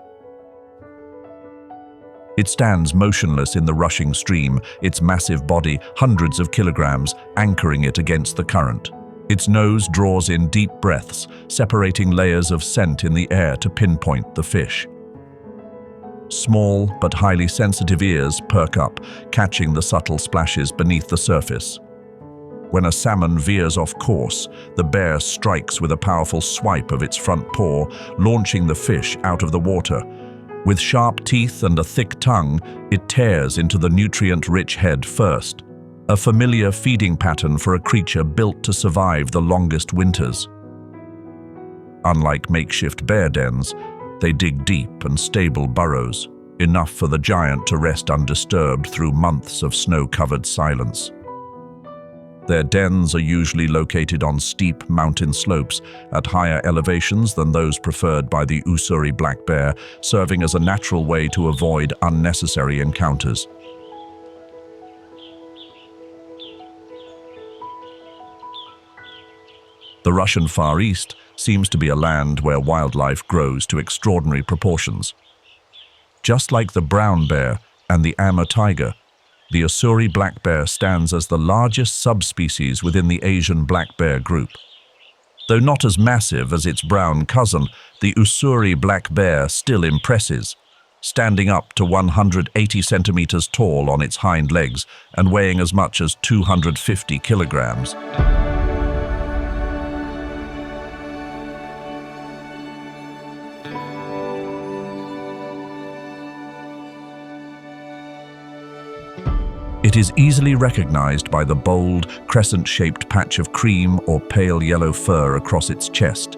It stands motionless in the rushing stream, its massive body, hundreds of kilograms, anchoring it against the current. Its nose draws in deep breaths, separating layers of scent in the air to pinpoint the fish. Small but highly sensitive ears perk up, catching the subtle splashes beneath the surface. When a salmon veers off course, the bear strikes with a powerful swipe of its front paw, launching the fish out of the water. With sharp teeth and a thick tongue, it tears into the nutrient-rich head first, a familiar feeding pattern for a creature built to survive the longest winters. Unlike makeshift bear dens, they dig deep and stable burrows, enough for the giant to rest undisturbed through months of snow-covered silence. Their dens are usually located on steep mountain slopes at higher elevations than those preferred by the Ussuri black bear, serving as a natural way to avoid unnecessary encounters. The Russian Far East seems to be a land where wildlife grows to extraordinary proportions. Just like the brown bear and the Amur tiger, the Ussuri black bear stands as the largest subspecies within the Asian black bear group. Though not as massive as its brown cousin, the Ussuri black bear still impresses, standing up to 180 centimeters tall on its hind legs and weighing as much as 250 kilograms. It is easily recognized by the bold, crescent-shaped patch of cream or pale yellow fur across its chest,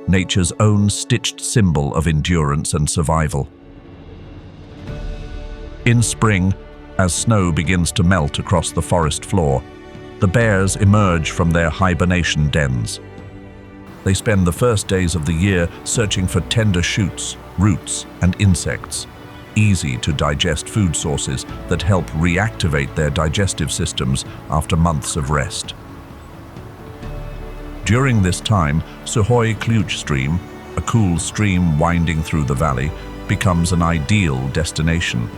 nature's own stitched symbol of endurance and survival. In spring, as snow begins to melt across the forest floor, the bears emerge from their hibernation dens. They spend the first days of the year searching for tender shoots, roots, and insects, easy-to-digest food sources that help reactivate their digestive systems after months of rest. During this time, Sukhoi stream, a cool stream winding through the valley, becomes an ideal destination.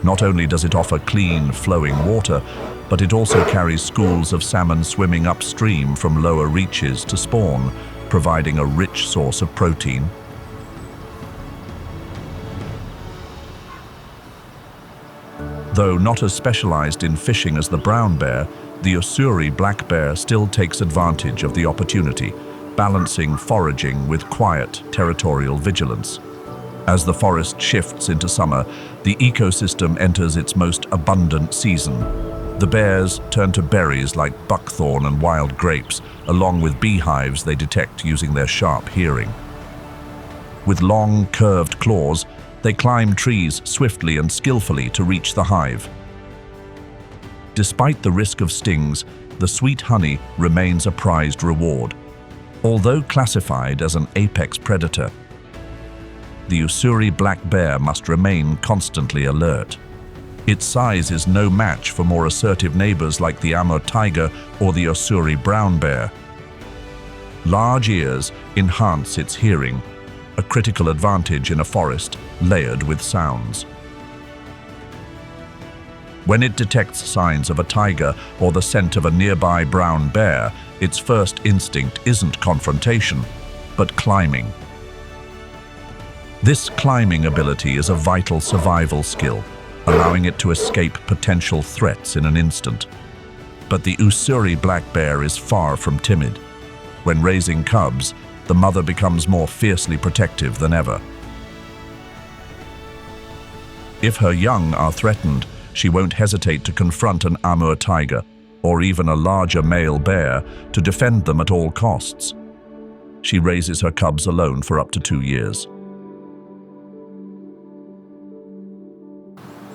Not only does it offer clean, flowing water, but it also carries schools of salmon swimming upstream from lower reaches to spawn, providing a rich source of protein. Though not as specialized in fishing as the brown bear, the Ussuri black bear still takes advantage of the opportunity, balancing foraging with quiet, territorial vigilance. As the forest shifts into summer, the ecosystem enters its most abundant season. The bears turn to berries like buckthorn and wild grapes, along with beehives they detect using their sharp hearing. With long, curved claws, they climb trees swiftly and skillfully to reach the hive. Despite the risk of stings, the sweet honey remains a prized reward. Although classified as an apex predator, the Ussuri black bear must remain constantly alert. Its size is no match for more assertive neighbors like the Amur tiger or the Ussuri brown bear. Large ears enhance its hearing, a critical advantage in a forest layered with sounds. When it detects signs of a tiger or the scent of a nearby brown bear, its first instinct isn't confrontation, but climbing. This climbing ability is a vital survival skill, allowing it to escape potential threats in an instant. But the Ussuri black bear is far from timid. When raising cubs, the mother becomes more fiercely protective than ever. If her young are threatened, she won't hesitate to confront an Amur tiger or even a larger male bear to defend them at all costs. She raises her cubs alone for up to 2 years.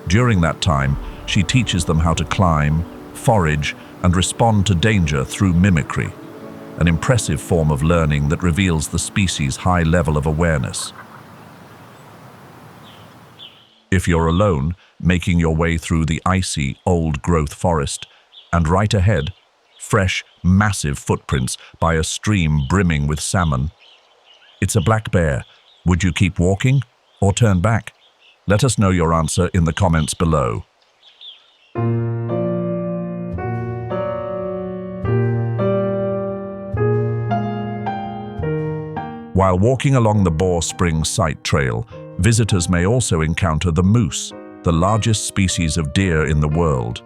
During that time, she teaches them how to climb, forage, and respond to danger through mimicry, an impressive form of learning that reveals the species' high level of awareness. If you're alone, making your way through the icy, old-growth forest, and right ahead, fresh, massive footprints by a stream brimming with salmon. It's a black bear. Would you keep walking or turn back? Let us know your answer in the comments below. While walking along the Boar Spring Site Trail, visitors may also encounter the moose, the largest species of deer in the world.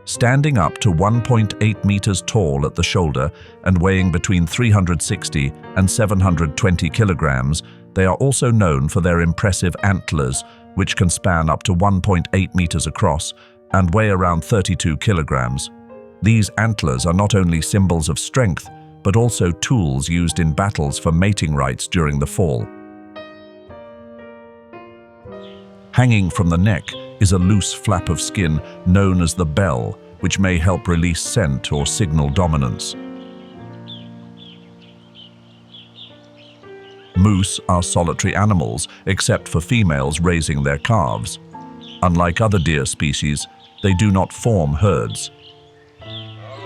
Standing up to 1.8 meters tall at the shoulder and weighing between 360 and 720 kilograms, they are also known for their impressive antlers, which can span up to 1.8 meters across and weigh around 32 kilograms. These antlers are not only symbols of strength, but also tools used in battles for mating rights during the fall. Hanging from the neck is a loose flap of skin known as the bell, which may help release scent or signal dominance. Moose are solitary animals, except for females raising their calves. Unlike other deer species, they do not form herds.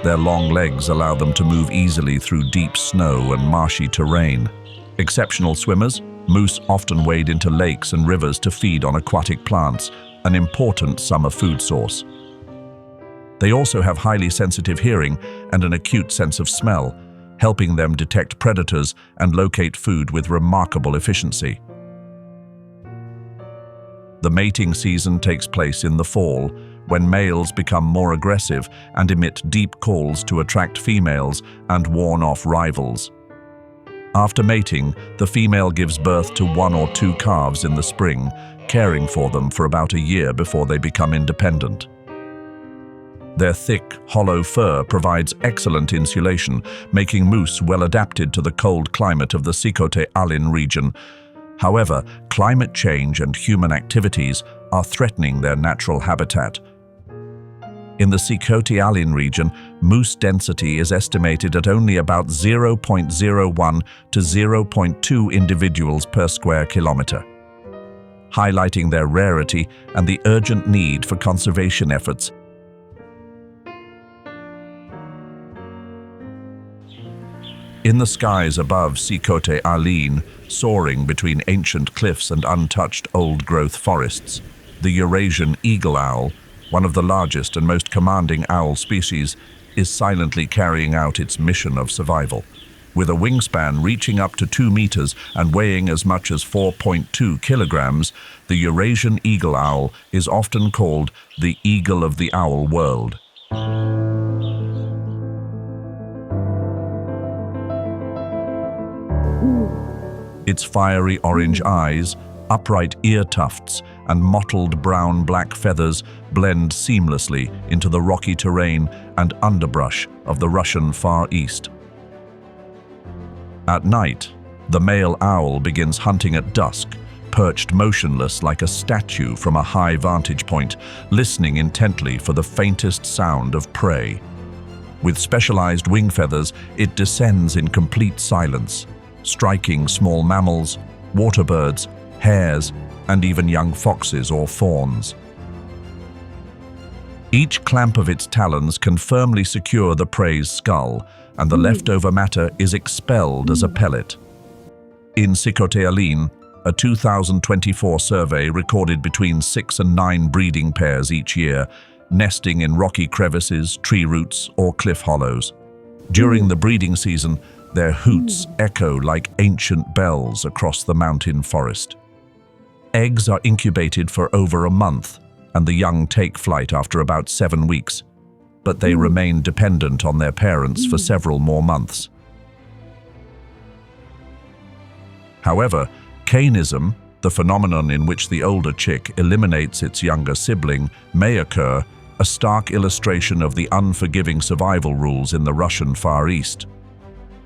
Their long legs allow them to move easily through deep snow and marshy terrain. Exceptional swimmers, moose often wade into lakes and rivers to feed on aquatic plants, an important summer food source. They also have highly sensitive hearing and an acute sense of smell, helping them detect predators and locate food with remarkable efficiency. The mating season takes place in the fall, when males become more aggressive and emit deep calls to attract females and warn off rivals. After mating, the female gives birth to 1 or 2 calves in the spring, caring for them for about a year before they become independent. Their thick, hollow fur provides excellent insulation, making moose well adapted to the cold climate of the Sikhote-Alin region. However, climate change and human activities are threatening their natural habitat. In the Sikhote-Alin region, moose density is estimated at only about 0.01 to 0.2 individuals per square kilometer, highlighting their rarity and the urgent need for conservation efforts. In the skies above Sikhote-Alin, soaring between ancient cliffs and untouched old-growth forests, the Eurasian eagle owl, one of the largest and most commanding owl species, is silently carrying out its mission of survival. With a wingspan reaching up to 2 meters and weighing as much as 4.2 kilograms, the Eurasian eagle owl is often called the eagle of the owl world. Its fiery orange eyes, upright ear tufts, and mottled brown-black feathers blend seamlessly into the rocky terrain and underbrush of the Russian Far East. At night, the male owl begins hunting at dusk, perched motionless like a statue from a high vantage point, listening intently for the faintest sound of prey. With specialized wing feathers, it descends in complete silence, striking small mammals, water birds, hares, and even young foxes or fawns. Each clamp of its talons can firmly secure the prey's skull, and the leftover matter is expelled as a pellet. In Sikhote-Alin, A 2024 survey recorded between 6 and 9 breeding pairs each year, nesting in rocky crevices, tree roots, or cliff hollows. During the breeding season, their hoots echo like ancient bells across the mountain forest. Eggs are incubated for over a month, and the young take flight after about 7 weeks, but they remain dependent on their parents for several more months. However, canism, the phenomenon in which the older chick eliminates its younger sibling, may occur, a stark illustration of the unforgiving survival rules in the Russian Far East.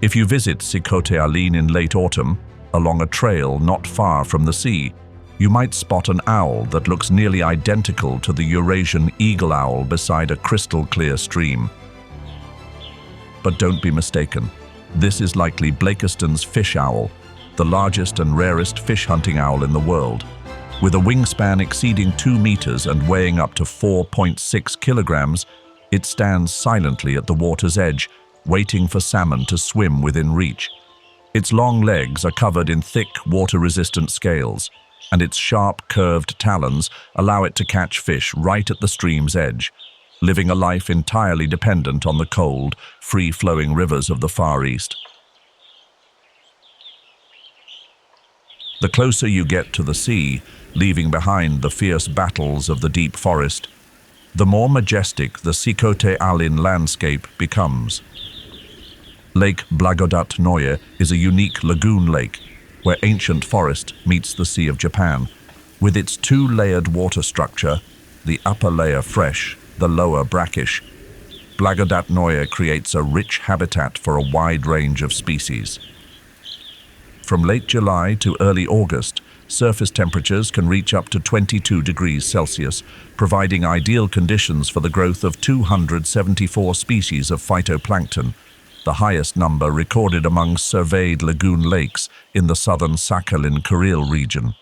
If you visit Sikhote-Alin in late autumn, along a trail not far from the sea, you might spot an owl that looks nearly identical to the Eurasian eagle owl beside a crystal-clear stream. But don't be mistaken. This is likely Blakiston's fish owl, the largest and rarest fish-hunting owl in the world. With a wingspan exceeding 2 meters and weighing up to 4.6 kilograms, it stands silently at the water's edge, waiting for salmon to swim within reach. Its long legs are covered in thick, water-resistant scales, and its sharp, curved talons allow it to catch fish right at the stream's edge, living a life entirely dependent on the cold, free-flowing rivers of the Far East. The closer you get to the sea, leaving behind the fierce battles of the deep forest, the more majestic the Sikhote-Alin landscape becomes. Lake Blagodatnoye is a unique lagoon lake where ancient forest meets the Sea of Japan. With its 2-layered water structure, the upper layer fresh, the lower brackish, Blagodatnoye creates a rich habitat for a wide range of species. From late July to early August, surface temperatures can reach up to 22 degrees Celsius, providing ideal conditions for the growth of 274 species of phytoplankton, the highest number recorded among surveyed lagoon lakes in the southern Sakhalin-Kuril region.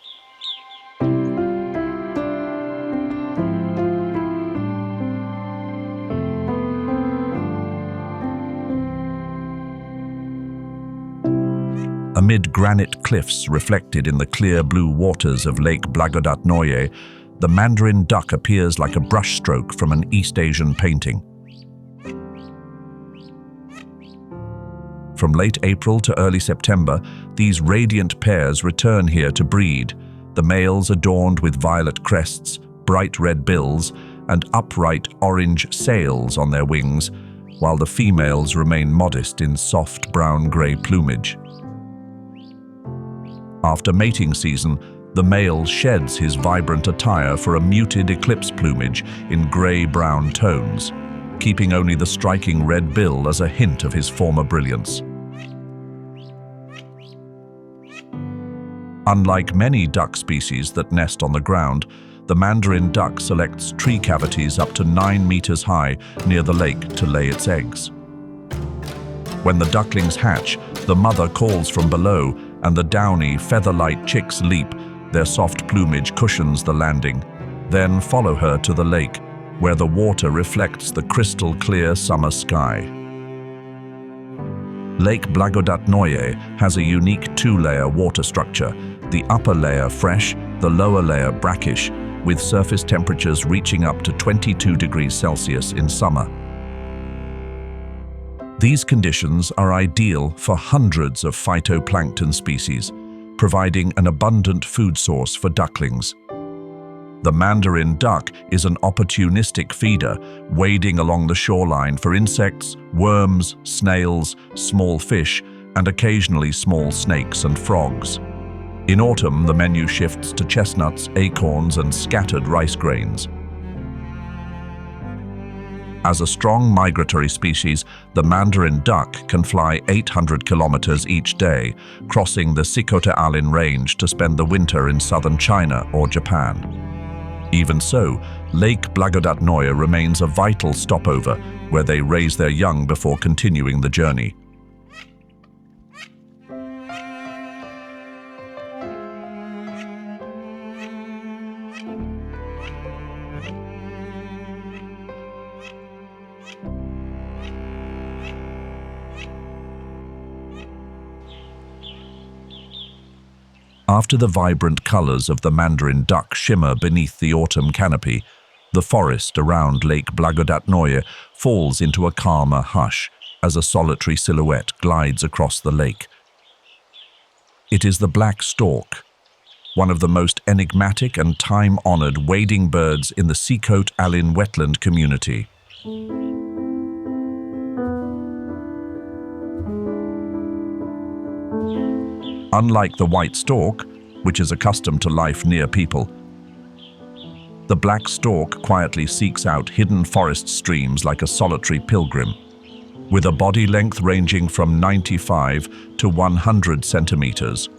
Amid granite cliffs reflected in the clear blue waters of Lake Blagodatnoye, the mandarin duck appears like a brushstroke from an East Asian painting. From late April to early September, these radiant pairs return here to breed, the males adorned with violet crests, bright red bills, and upright orange sails on their wings, while the females remain modest in soft brown-gray plumage. After mating season, the male sheds his vibrant attire for a muted eclipse plumage in gray-brown tones, keeping only the striking red bill as a hint of his former brilliance. Unlike many duck species that nest on the ground, the mandarin duck selects tree cavities up to 9 meters high near the lake to lay its eggs. When the ducklings hatch, the mother calls from below, and the downy, feather-light chicks leap. Their soft plumage cushions the landing. Then follow her to the lake, where the water reflects the crystal-clear summer sky. Lake Blagodatnoye has a unique 2-layer water structure, the upper layer fresh, the lower layer brackish, with surface temperatures reaching up to 22 degrees Celsius in summer. These conditions are ideal for hundreds of phytoplankton species, providing an abundant food source for ducklings. The mandarin duck is an opportunistic feeder, wading along the shoreline for insects, worms, snails, small fish, and occasionally small snakes and frogs. In autumn, the menu shifts to chestnuts, acorns, and scattered rice grains. As a strong migratory species, the mandarin duck can fly 800 kilometers each day, crossing the Sikhote-Alin range to spend the winter in southern China or Japan. Even so, Lake Blagodatnoye remains a vital stopover where they raise their young before continuing the journey. After the vibrant colors of the mandarin duck shimmer beneath the autumn canopy, the forest around Lake Blagodatnoye falls into a calmer hush as a solitary silhouette glides across the lake. It is the black stork, one of the most enigmatic and time-honored wading birds in the Sikhote-Alin wetland community. Unlike the white stork, which is accustomed to life near people, the black stork quietly seeks out hidden forest streams like a solitary pilgrim. With a body length ranging from 95 to 100 centimeters,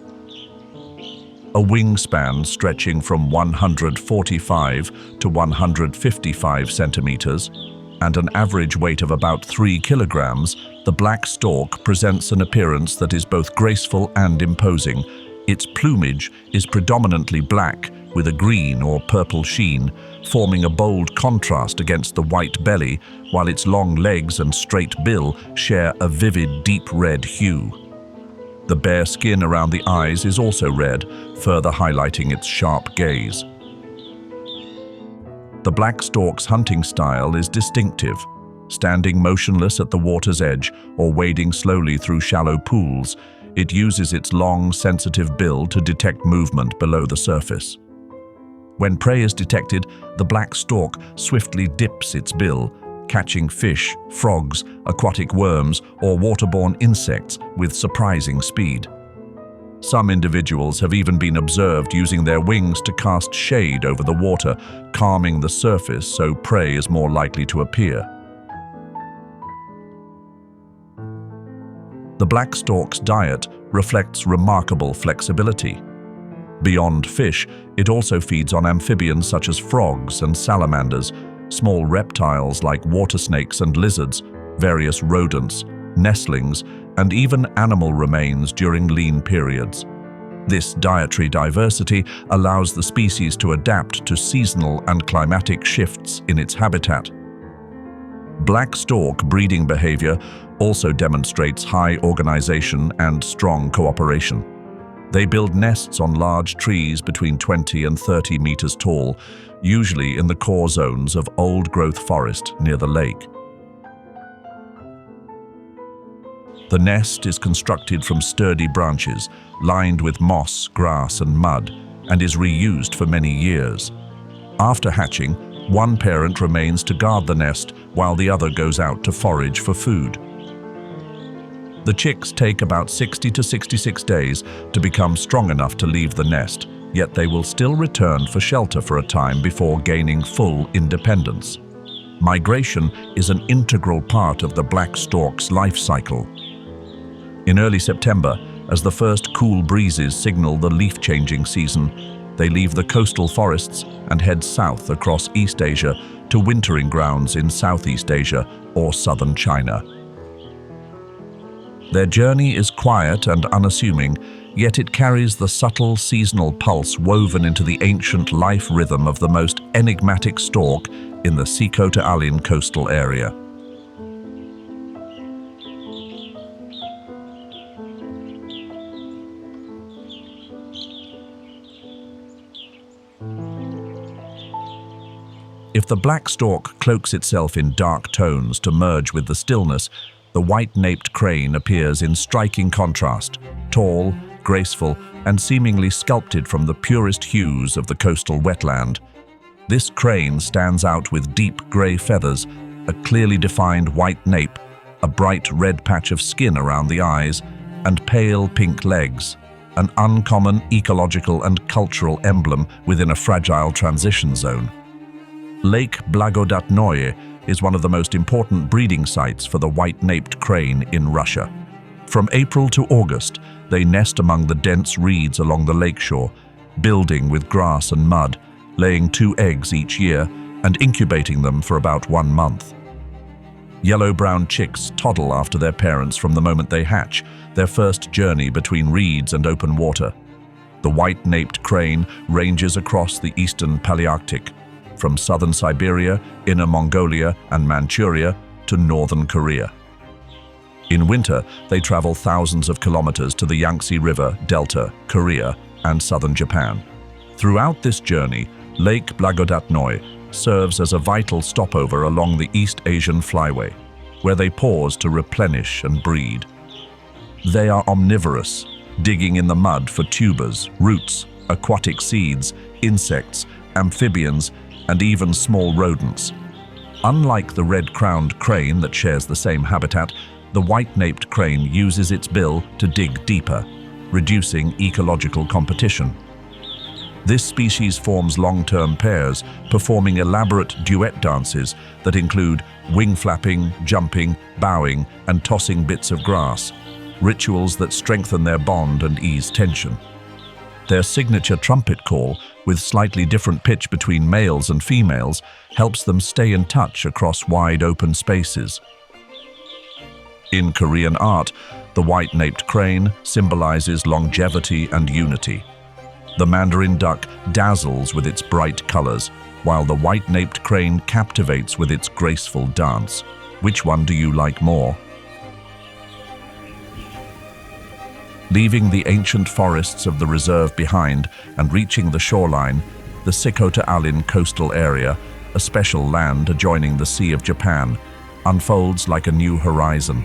a wingspan stretching from 145 to 155 centimeters, and an average weight of about 3 kilograms, the black stork presents an appearance that is both graceful and imposing. Its plumage is predominantly black with a green or purple sheen, forming a bold contrast against the white belly, while its long legs and straight bill share a vivid deep red hue. The bare skin around the eyes is also red, further highlighting its sharp gaze. The black stork's hunting style is distinctive, standing motionless at the water's edge or wading slowly through shallow pools. It uses its long, sensitive bill to detect movement below the surface. When prey is detected, the black stork swiftly dips its bill, catching fish, frogs, aquatic worms, or waterborne insects with surprising speed. Some individuals have even been observed using their wings to cast shade over the water, calming the surface so prey is more likely to appear. The black stork's diet reflects remarkable flexibility. Beyond fish, it also feeds on amphibians such as frogs and salamanders, small reptiles like water snakes and lizards, various rodents, nestlings, and even animal remains during lean periods. This dietary diversity allows the species to adapt to seasonal and climatic shifts in its habitat. Black stork breeding behavior also demonstrates high organization and strong cooperation. They build nests on large trees between 20 and 30 meters tall, usually in the core zones of old-growth forest near the lake. The nest is constructed from sturdy branches, lined with moss, grass, and mud, and is reused for many years. After hatching, one parent remains to guard the nest while the other goes out to forage for food. The chicks take about 60 to 66 days to become strong enough to leave the nest, yet they will still return for shelter for a time before gaining full independence. Migration is an integral part of the black stork's life cycle. In early September, as the first cool breezes signal the leaf-changing season, they leave the coastal forests and head south across East Asia to wintering grounds in Southeast Asia or southern China. Their journey is quiet and unassuming, yet it carries the subtle seasonal pulse woven into the ancient life rhythm of the most enigmatic stork in the Sikhote-Alin coastal area. If the black stork cloaks itself in dark tones to merge with the stillness, the white-naped crane appears in striking contrast, tall, graceful, and seemingly sculpted from the purest hues of the coastal wetland. This crane stands out with deep gray feathers, a clearly defined white nape, a bright red patch of skin around the eyes, and pale pink legs, an uncommon ecological and cultural emblem within a fragile transition zone. Lake Blagodatnoye is one of the most important breeding sites for the white-naped crane in Russia. From April to August, they nest among the dense reeds along the lakeshore, building with grass and mud, laying 2 eggs each year and incubating them for about 1 month. Yellow-brown chicks toddle after their parents from the moment they hatch, their first journey between reeds and open water. The white-naped crane ranges across the eastern Palearctic, from southern Siberia, Inner Mongolia, and Manchuria to northern Korea. In winter, they travel thousands of kilometers to the Yangtze River Delta, Korea, and southern Japan. Throughout this journey, Lake Blagodatnoy serves as a vital stopover along the East Asian flyway, where they pause to replenish and breed. They are omnivorous, digging in the mud for tubers, roots, aquatic seeds, insects, amphibians, and even small rodents. Unlike the red-crowned crane that shares the same habitat, the white-naped crane uses its bill to dig deeper, reducing ecological competition. This species forms long-term pairs, performing elaborate duet dances that include wing flapping, jumping, bowing, and tossing bits of grass, rituals that strengthen their bond and ease tension. Their signature trumpet call, with slightly different pitch between males and females, helps them stay in touch across wide open spaces. In Korean art, the white-naped crane symbolizes longevity and unity. The mandarin duck dazzles with its bright colors, while the white-naped crane captivates with its graceful dance. Which one do you like more? Leaving the ancient forests of the reserve behind and reaching the shoreline, the Sikhote-Alin coastal area, a special land adjoining the Sea of Japan, unfolds like a new horizon.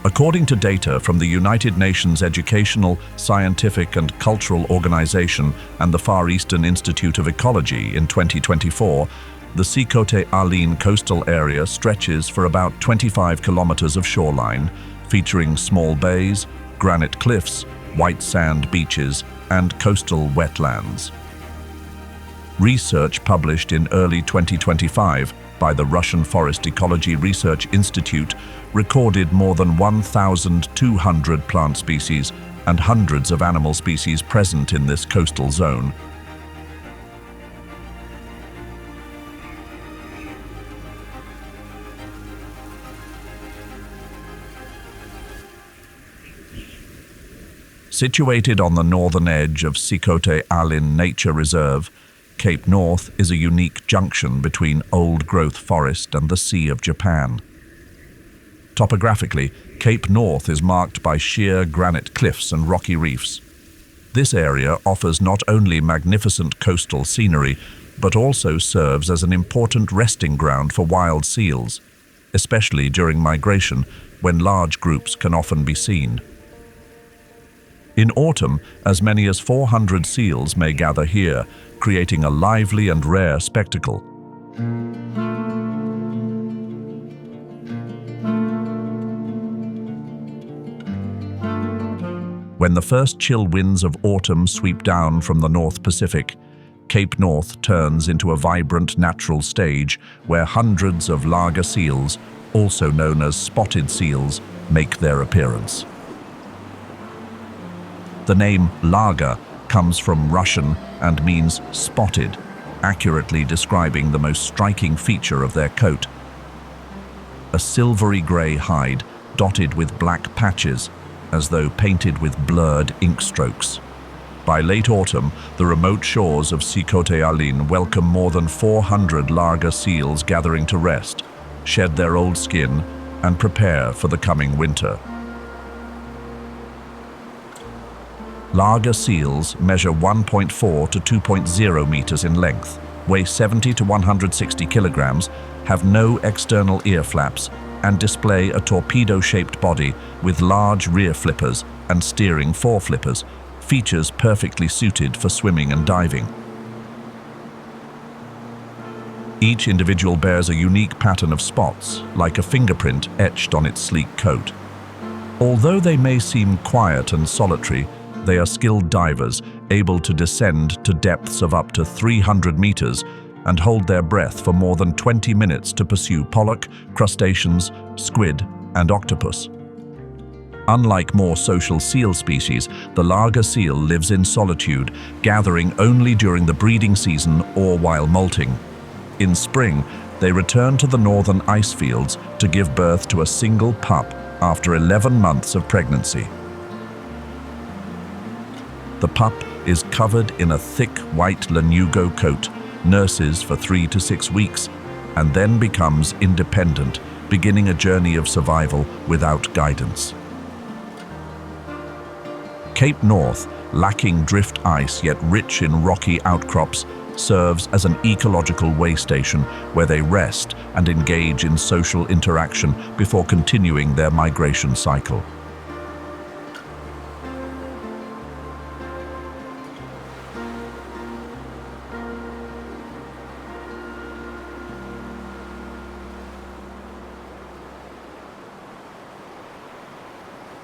According to data from the United Nations Educational, Scientific and Cultural Organization and the Far Eastern Institute of Ecology in 2024, the Sikhote-Alin coastal area stretches for about 25 kilometers of shoreline, featuring small bays, granite cliffs, white sand beaches, and coastal wetlands. Research published in early 2025 by the Russian Forest Ecology Research Institute recorded more than 1,200 plant species and hundreds of animal species present in this coastal zone. Situated on the northern edge of Sikhote-Alin Nature Reserve, Cape North is a unique junction between old-growth forest and the Sea of Japan. Topographically, Cape North is marked by sheer granite cliffs and rocky reefs. This area offers not only magnificent coastal scenery, but also serves as an important resting ground for wild seals, especially during migration, when large groups can often be seen. In autumn, as many as 400 seals may gather here, creating a lively and rare spectacle. When the first chill winds of autumn sweep down from the North Pacific, Cape North turns into a vibrant natural stage where hundreds of lager seals, also known as spotted seals, make their appearance. The name lager comes from Russian and means spotted, accurately describing the most striking feature of their coat. A silvery gray hide dotted with black patches, as though painted with blurred ink strokes. By late autumn, the remote shores of Sikhote-Alin welcome more than 400 lager seals gathering to rest, shed their old skin, and prepare for the coming winter. Lager seals measure 1.4 to 2.0 meters in length, weigh 70 to 160 kilograms, have no external ear flaps, and display a torpedo-shaped body with large rear flippers and steering fore flippers, features perfectly suited for swimming and diving. Each individual bears a unique pattern of spots, like a fingerprint etched on its sleek coat. Although they may seem quiet and solitary, they are skilled divers, able to descend to depths of up to 300 meters and hold their breath for more than 20 minutes to pursue pollock, crustaceans, squid, and octopus. Unlike more social seal species, the lager seal lives in solitude, gathering only during the breeding season or while molting. In spring, they return to the northern ice fields to give birth to a single pup after 11 months of pregnancy. The pup is covered in a thick white lanugo coat, nurses for 3 to 6 weeks, and then becomes independent, beginning a journey of survival without guidance. Cape North, lacking drift ice yet rich in rocky outcrops, serves as an ecological way station where they rest and engage in social interaction before continuing their migration cycle.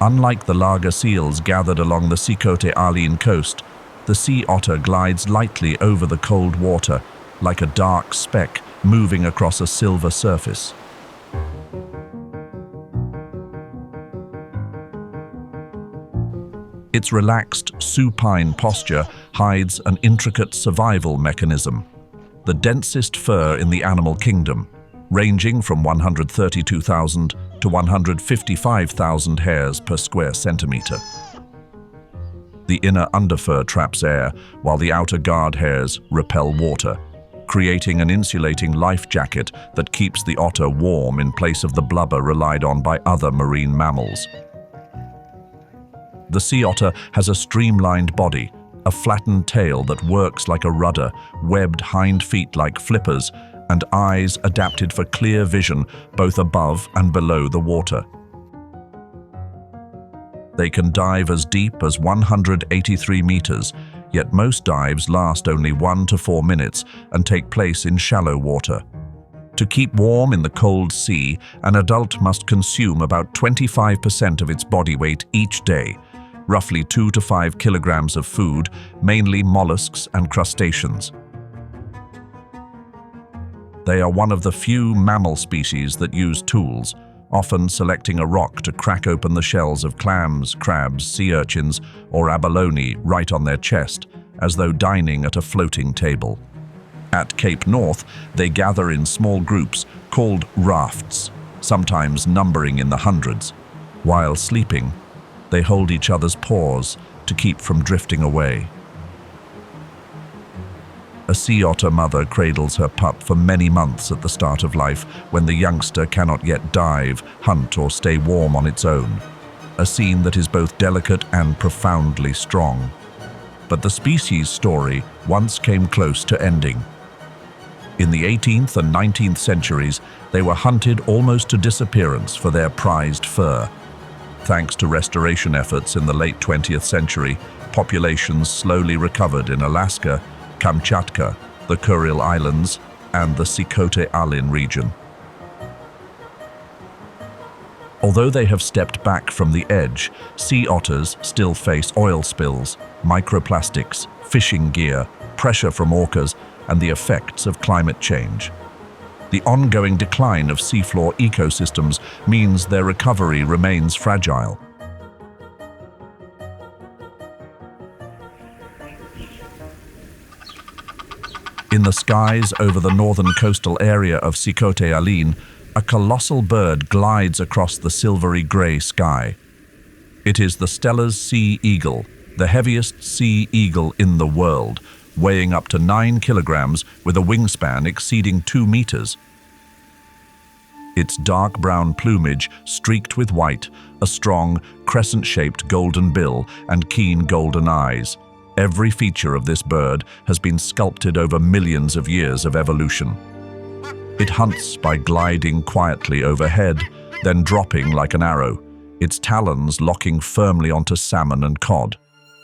Unlike the lager seals gathered along the Sikhote-Alin coast, the sea otter glides lightly over the cold water, like a dark speck moving across a silver surface. Its relaxed, supine posture hides an intricate survival mechanism, the densest fur in the animal kingdom, ranging from 132,000 to 155,000 hairs per square centimeter. The inner underfur traps air, while the outer guard hairs repel water, creating an insulating life jacket that keeps the otter warm in place of the blubber relied on by other marine mammals. The sea otter has a streamlined body, a flattened tail that works like a rudder, webbed hind feet like flippers, and eyes adapted for clear vision both above and below the water. They can dive as deep as 183 meters, yet most dives last only 1 to 4 minutes and take place in shallow water. To keep warm in the cold sea, an adult must consume about 25% of its body weight each day, roughly 2 to 5 kilograms of food, mainly mollusks and crustaceans. They are one of the few mammal species that use tools, often selecting a rock to crack open the shells of clams, crabs, sea urchins, or abalone right on their chest, as though dining at a floating table. At Cape North, they gather in small groups called rafts, sometimes numbering in the hundreds. While sleeping, they hold each other's paws to keep from drifting away. A sea otter mother cradles her pup for many months at the start of life when the youngster cannot yet dive, hunt, or stay warm on its own. A scene that is both delicate and profoundly strong. But the species' story once came close to ending. In the 18th and 19th centuries, they were hunted almost to disappearance for their prized fur. Thanks to restoration efforts in the late 20th century, populations slowly recovered in Alaska, Kamchatka, the Kuril Islands, and the Sikhote-Alin region. Although they have stepped back from the edge, sea otters still face oil spills, microplastics, fishing gear, pressure from orcas, and the effects of climate change. The ongoing decline of seafloor ecosystems means their recovery remains fragile. In the skies over the northern coastal area of Sikhote-Alin, a colossal bird glides across the silvery grey sky. It is the Steller's sea eagle, the heaviest sea eagle in the world, weighing up to 9 kilograms with a wingspan exceeding 2 meters. Its dark brown plumage streaked with white, a strong, crescent-shaped golden bill, and keen golden eyes. Every feature of this bird has been sculpted over millions of years of evolution. It hunts by gliding quietly overhead, then dropping like an arrow, its talons locking firmly onto salmon and cod,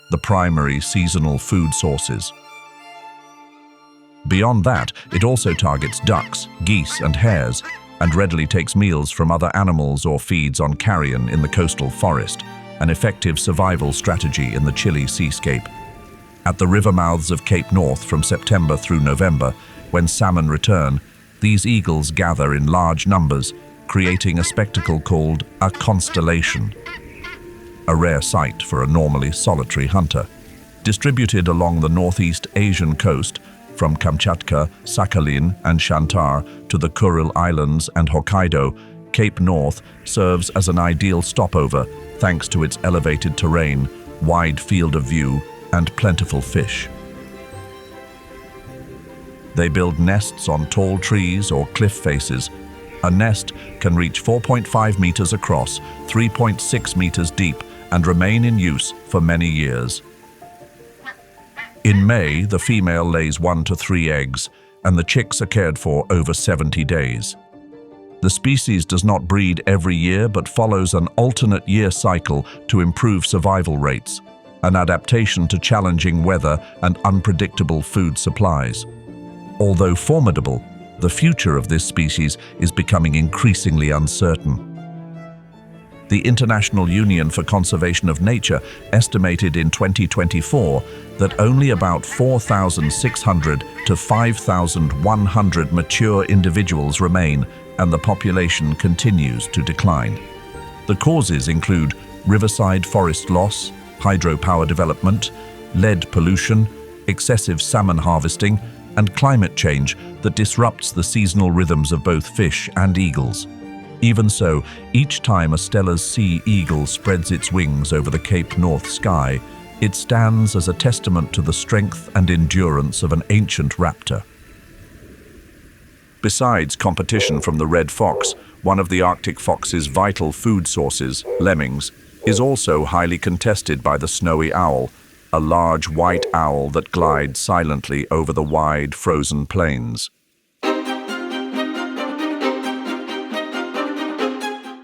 the primary seasonal food sources. Beyond that, it also targets ducks, geese, and hares, and readily takes meals from other animals or feeds on carrion in the coastal forest, an effective survival strategy in the chilly seascape. At the river mouths of Cape North from September through November, when salmon return, these eagles gather in large numbers, creating a spectacle called a constellation, a rare sight for a normally solitary hunter. Distributed along the northeast Asian coast, from Kamchatka, Sakhalin, and Shantar to the Kuril Islands and Hokkaido, Cape North serves as an ideal stopover thanks to its elevated terrain, wide field of view, and plentiful fish. They build nests on tall trees or cliff faces. A nest can reach 4.5 meters across, 3.6 meters deep, and remain in use for many years. In May, the female lays 1 to 3 eggs, and the chicks are cared for over 70 days. The species does not breed every year but follows an alternate year cycle to improve survival rates, an adaptation to challenging weather and unpredictable food supplies. Although formidable, the future of this species is becoming increasingly uncertain. The International Union for Conservation of Nature estimated in 2024 that only about 4,600 to 5,100 mature individuals remain, and the population continues to decline. The causes include riverside forest loss, hydropower development, lead pollution, excessive salmon harvesting, and climate change that disrupts the seasonal rhythms of both fish and eagles. Even so, each time a Steller's sea eagle spreads its wings over the Cape North sky, it stands as a testament to the strength and endurance of an ancient raptor. Besides competition from the red fox, one of the Arctic fox's vital food sources, lemmings, is also highly contested by the snowy owl, a large white owl that glides silently over the wide, frozen plains.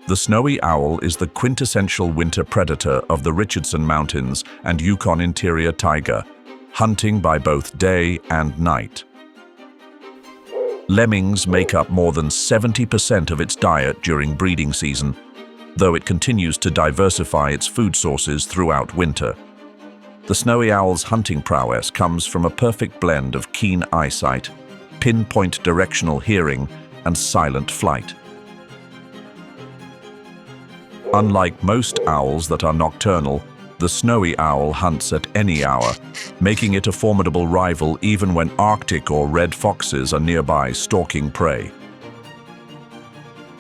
The snowy owl is the quintessential winter predator of the Richardson Mountains and Yukon interior taiga, hunting by both day and night. Lemmings make up more than 70% of its diet during breeding season, though it continues to diversify its food sources throughout winter. The snowy owl's hunting prowess comes from a perfect blend of keen eyesight, pinpoint directional hearing, and silent flight. Unlike most owls that are nocturnal, the snowy owl hunts at any hour, making it a formidable rival even when Arctic or red foxes are nearby stalking prey.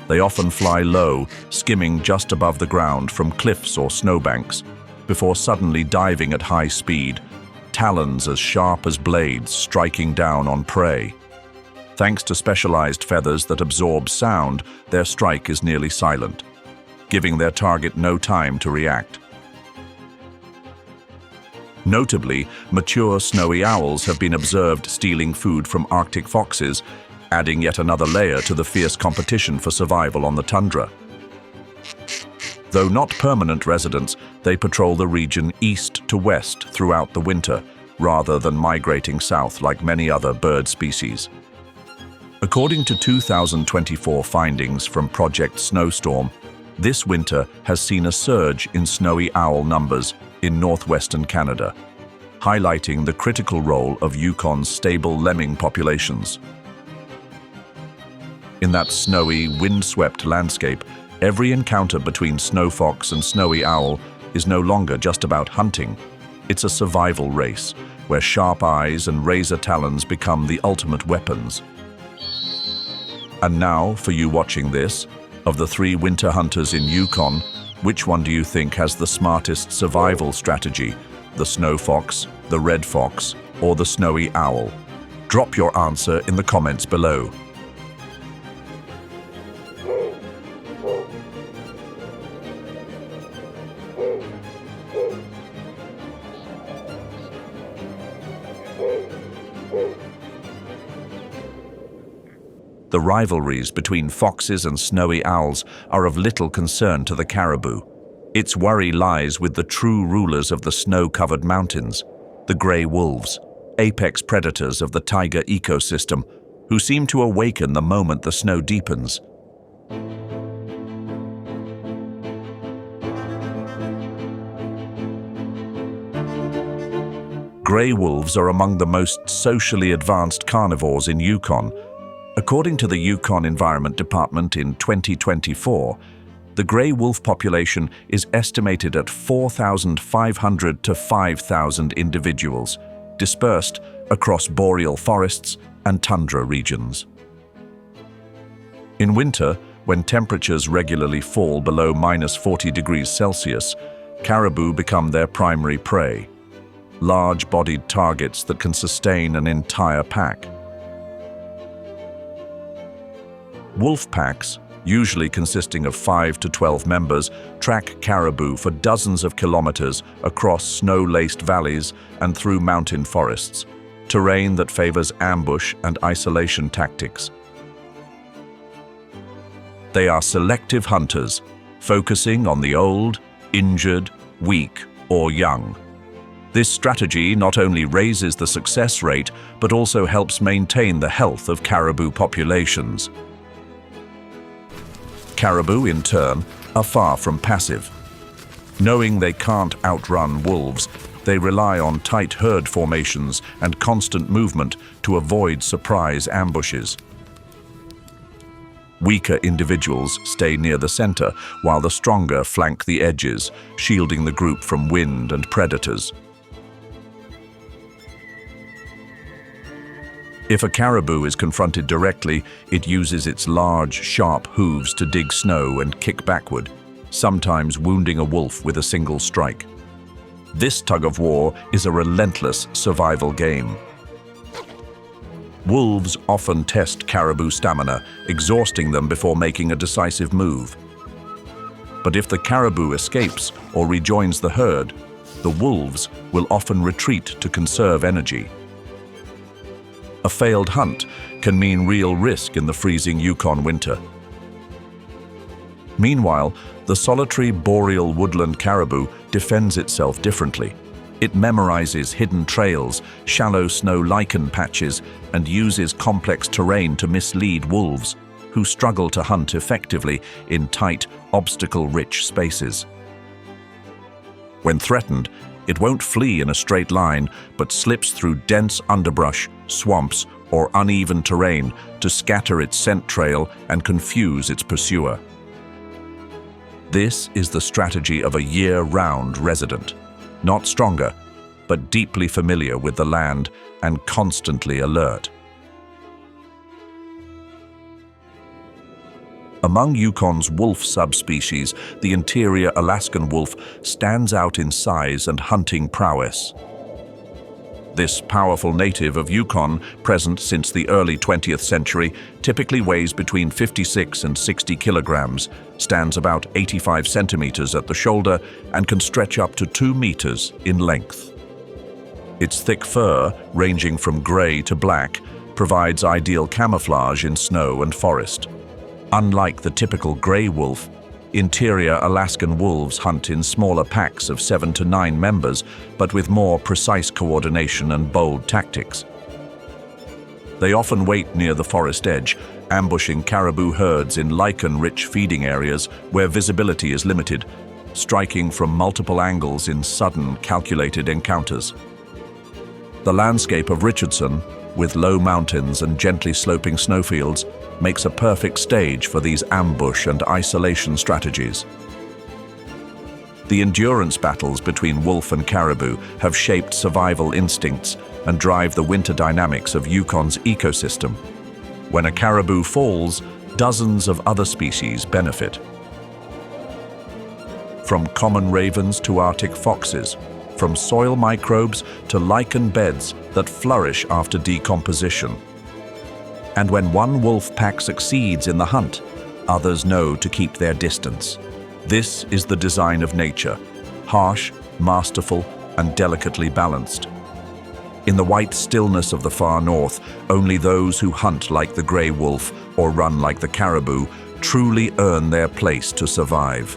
They often fly low, skimming just above the ground from cliffs or snowbanks, before suddenly diving at high speed, talons as sharp as blades striking down on prey. Thanks to specialized feathers that absorb sound, their strike is nearly silent, giving their target no time to react. Notably, mature snowy owls have been observed stealing food from Arctic foxes, adding yet another layer to the fierce competition for survival on the tundra. Though not permanent residents, they patrol the region east to west throughout the winter, rather than migrating south like many other bird species. According to 2024 findings from Project Snowstorm, this winter has seen a surge in snowy owl numbers in northwestern Canada, highlighting the critical role of Yukon's stable lemming populations. In that snowy, wind-swept landscape, every encounter between snow fox and snowy owl is no longer just about hunting. It's a survival race, where sharp eyes and razor talons become the ultimate weapons. And now, for you watching this, of the 3 winter hunters in Yukon, which one do you think has the smartest survival strategy? The snow fox, the red fox, or the snowy owl? Drop your answer in the comments below. The rivalries between foxes and snowy owls are of little concern to the caribou. Its worry lies with the true rulers of the snow-covered mountains, the gray wolves, apex predators of the taiga ecosystem, who seem to awaken the moment the snow deepens. Gray wolves are among the most socially advanced carnivores in Yukon. According to the Yukon Environment Department in 2024, the gray wolf population is estimated at 4,500 to 5,000 individuals, dispersed across boreal forests and tundra regions. In winter, when temperatures regularly fall below -40 degrees Celsius, caribou become their primary prey, large-bodied targets that can sustain an entire pack. Wolf packs, usually consisting of 5 to 12 members, track caribou for dozens of kilometers across snow-laced valleys and through mountain forests, terrain that favors ambush and isolation tactics. They are selective hunters, focusing on the old, injured, weak, or young. This strategy not only raises the success rate, but also helps maintain the health of caribou populations. Caribou, in turn, are far from passive. Knowing they can't outrun wolves, they rely on tight herd formations and constant movement to avoid surprise ambushes. Weaker individuals stay near the center, while the stronger flank the edges, shielding the group from wind and predators. If a caribou is confronted directly, it uses its large, sharp hooves to dig snow and kick backward, sometimes wounding a wolf with a single strike. This tug-of-war is a relentless survival game. Wolves often test caribou stamina, exhausting them before making a decisive move. But if the caribou escapes or rejoins the herd, the wolves will often retreat to conserve energy. A failed hunt can mean real risk in the freezing Yukon winter. Meanwhile, the solitary boreal woodland caribou defends itself differently. It memorizes hidden trails, shallow snow lichen patches, and uses complex terrain to mislead wolves, who struggle to hunt effectively in tight, obstacle-rich spaces. When threatened, it won't flee in a straight line, but slips through dense underbrush, swamps, or uneven terrain to scatter its scent trail and confuse its pursuer. This is the strategy of a year-round resident, not stronger, but deeply familiar with the land and constantly alert. Among Yukon's wolf subspecies, the interior Alaskan wolf stands out in size and hunting prowess. This powerful native of Yukon, present since the early 20th century, typically weighs between 56 and 60 kilograms, stands about 85 centimeters at the shoulder, and can stretch up to 2 meters in length. Its thick fur, ranging from gray to black, provides ideal camouflage in snow and forest. Unlike the typical gray wolf, interior Alaskan wolves hunt in smaller packs of 7 to 9 members, but with more precise coordination and bold tactics. They often wait near the forest edge, ambushing caribou herds in lichen-rich feeding areas where visibility is limited, striking from multiple angles in sudden, calculated encounters. The landscape of Richardson, with low mountains and gently sloping snowfields, makes a perfect stage for these ambush and isolation strategies. The endurance battles between wolf and caribou have shaped survival instincts and drive the winter dynamics of Yukon's ecosystem. When a caribou falls, dozens of other species benefit. From common ravens to Arctic foxes, from soil microbes to lichen beds that flourish after decomposition. And when one wolf pack succeeds in the hunt, others know to keep their distance. This is the design of nature, harsh, masterful, and delicately balanced. In the white stillness of the far north, only those who hunt like the gray wolf or run like the caribou truly earn their place to survive.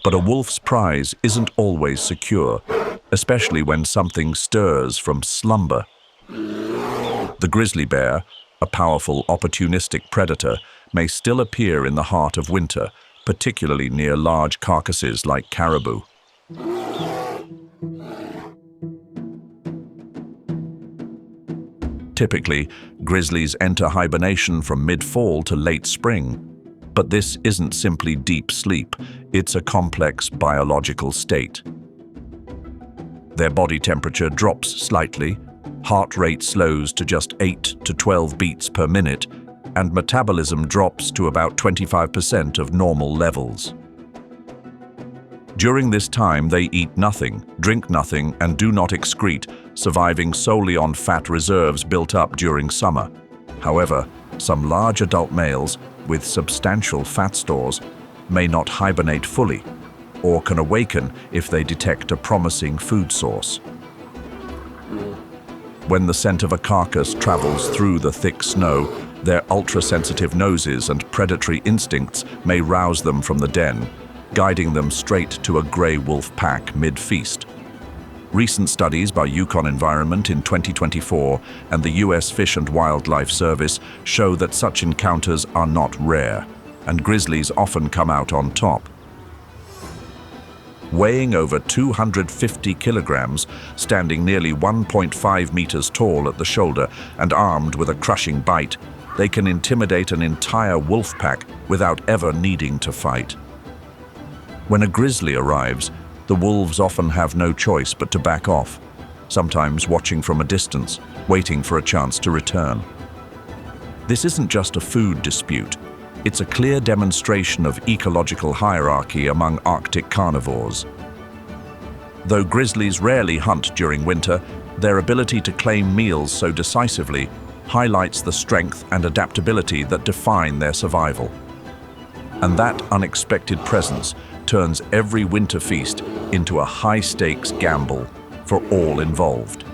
But a wolf's prize isn't always secure, especially when something stirs from slumber. The grizzly bear, a powerful opportunistic predator, may still appear in the heart of winter, particularly near large carcasses like caribou. Typically, grizzlies enter hibernation from mid-fall to late spring. But this isn't simply deep sleep, it's a complex biological state. Their body temperature drops slightly, heart rate slows to just 8 to 12 beats per minute, and metabolism drops to about 25% of normal levels. During this time, they eat nothing, drink nothing, and do not excrete, surviving solely on fat reserves built up during summer. However, some large adult males with substantial fat stores may not hibernate fully, or can awaken if they detect a promising food source. When the scent of a carcass travels through the thick snow, their ultra-sensitive noses and predatory instincts may rouse them from the den, guiding them straight to a gray wolf pack mid-feast. Recent studies by Yukon Environment in 2024 and the US Fish and Wildlife Service show that such encounters are not rare, and grizzlies often come out on top. Weighing over 250 kilograms, standing nearly 1.5 meters tall at the shoulder and armed with a crushing bite, they can intimidate an entire wolf pack without ever needing to fight. When a grizzly arrives, the wolves often have no choice but to back off, sometimes watching from a distance, waiting for a chance to return. This isn't just a food dispute. It's a clear demonstration of ecological hierarchy among Arctic carnivores. Though grizzlies rarely hunt during winter, their ability to claim meals so decisively highlights the strength and adaptability that define their survival. And that unexpected presence turns every winter feast into a high-stakes gamble for all involved.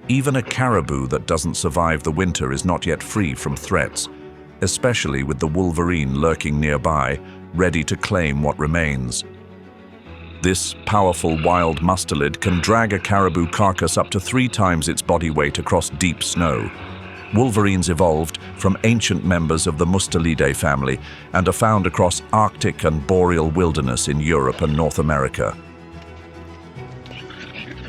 Even a caribou that doesn't survive the winter is not yet free from threats, especially with the wolverine lurking nearby, ready to claim what remains. This powerful wild mustelid can drag a caribou carcass up to 3 times its body weight across deep snow. Wolverines evolved from ancient members of the Mustelidae family and are found across Arctic and boreal wilderness in Europe and North America.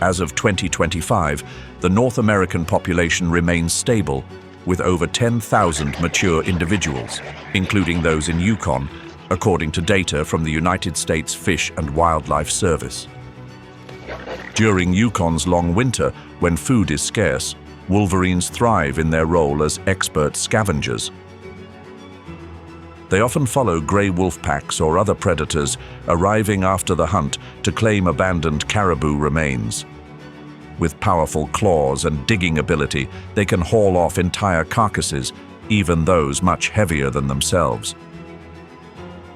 As of 2025, the North American population remains stable, with over 10,000 mature individuals, including those in Yukon, according to data from the United States Fish and Wildlife Service. During Yukon's long winter, when food is scarce, wolverines thrive in their role as expert scavengers. They often follow gray wolf packs or other predators, arriving after the hunt to claim abandoned caribou remains. With powerful claws and digging ability, they can haul off entire carcasses, even those much heavier than themselves.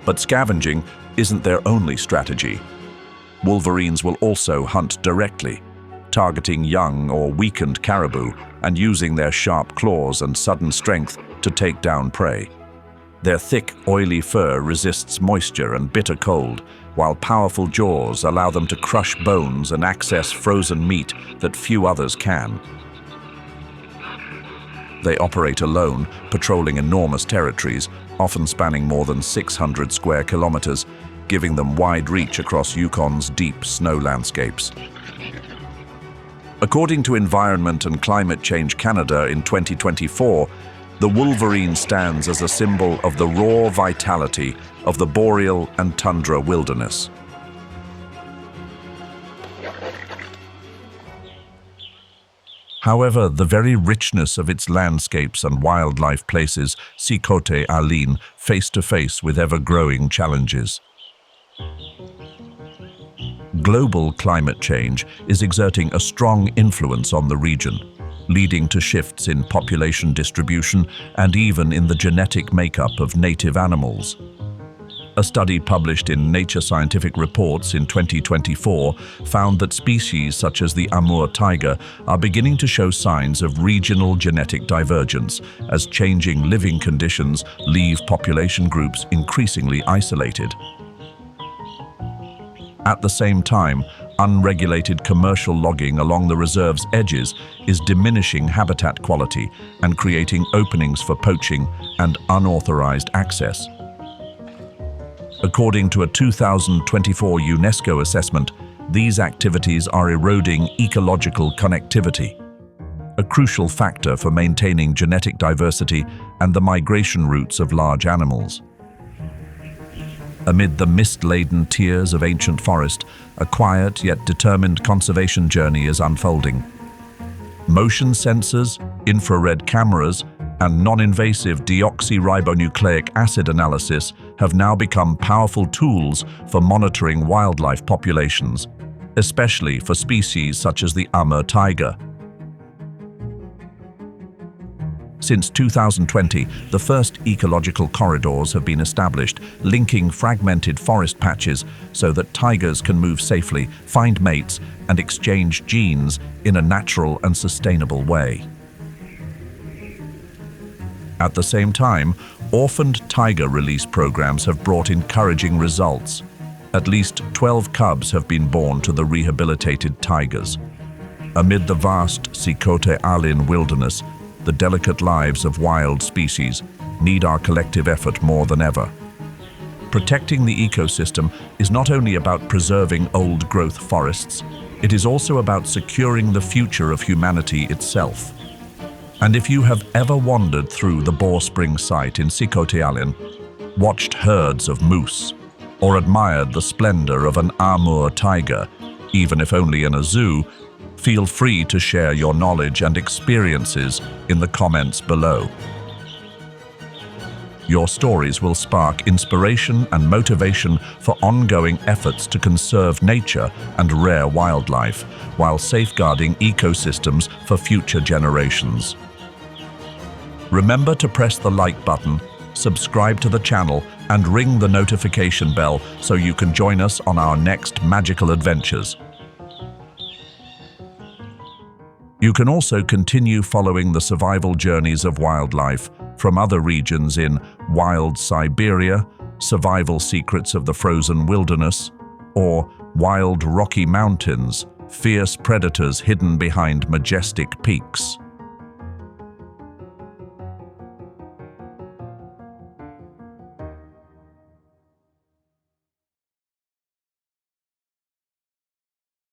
But scavenging isn't their only strategy. Wolverines will also hunt directly, targeting young or weakened caribou and using their sharp claws and sudden strength to take down prey. Their thick, oily fur resists moisture and bitter cold, while powerful jaws allow them to crush bones and access frozen meat that few others can. They operate alone, patrolling enormous territories, often spanning more than 600 square kilometers, giving them wide reach across Yukon's deep snow landscapes. According to Environment and Climate Change Canada in 2024, the wolverine stands as a symbol of the raw vitality of the boreal and tundra wilderness. However, the very richness of its landscapes and wildlife places Sikhote-Alin face-to-face with ever-growing challenges. Global climate change is exerting a strong influence on the region, leading to shifts in population distribution and even in the genetic makeup of native animals. A study published in Nature Scientific Reports in 2024 found that species such as the Amur tiger are beginning to show signs of regional genetic divergence as changing living conditions leave population groups increasingly isolated. At the same time, unregulated commercial logging along the reserve's edges is diminishing habitat quality and creating openings for poaching and unauthorized access. According to a 2024 UNESCO assessment, these activities are eroding ecological connectivity, a crucial factor for maintaining genetic diversity and the migration routes of large animals. Amid the mist-laden tiers of ancient forest, a quiet yet determined conservation journey is unfolding. Motion sensors, infrared cameras, and non-invasive deoxyribonucleic acid analysis have now become powerful tools for monitoring wildlife populations, especially for species such as the Amur tiger. Since 2020, the first ecological corridors have been established, linking fragmented forest patches so that tigers can move safely, find mates, and exchange genes in a natural and sustainable way. At the same time, orphaned tiger release programs have brought encouraging results. At least 12 cubs have been born to the rehabilitated tigers. Amid the vast Sikhote-Alin wilderness, the delicate lives of wild species need our collective effort more than ever. Protecting the ecosystem is not only about preserving old-growth forests, it is also about securing the future of humanity itself. And if you have ever wandered through the Boar Spring site in Sikhote-Alin, watched herds of moose, or admired the splendor of an Amur tiger, even if only in a zoo, feel free to share your knowledge and experiences in the comments below. Your stories will spark inspiration and motivation for ongoing efforts to conserve nature and rare wildlife, while safeguarding ecosystems for future generations. Remember to press the like button, subscribe to the channel, and ring the notification bell so you can join us on our next magical adventures. You can also continue following the survival journeys of wildlife from other regions in Wild Siberia, Survival Secrets of the Frozen Wilderness, or Wild Rocky Mountains, Fierce Predators Hidden Behind Majestic Peaks.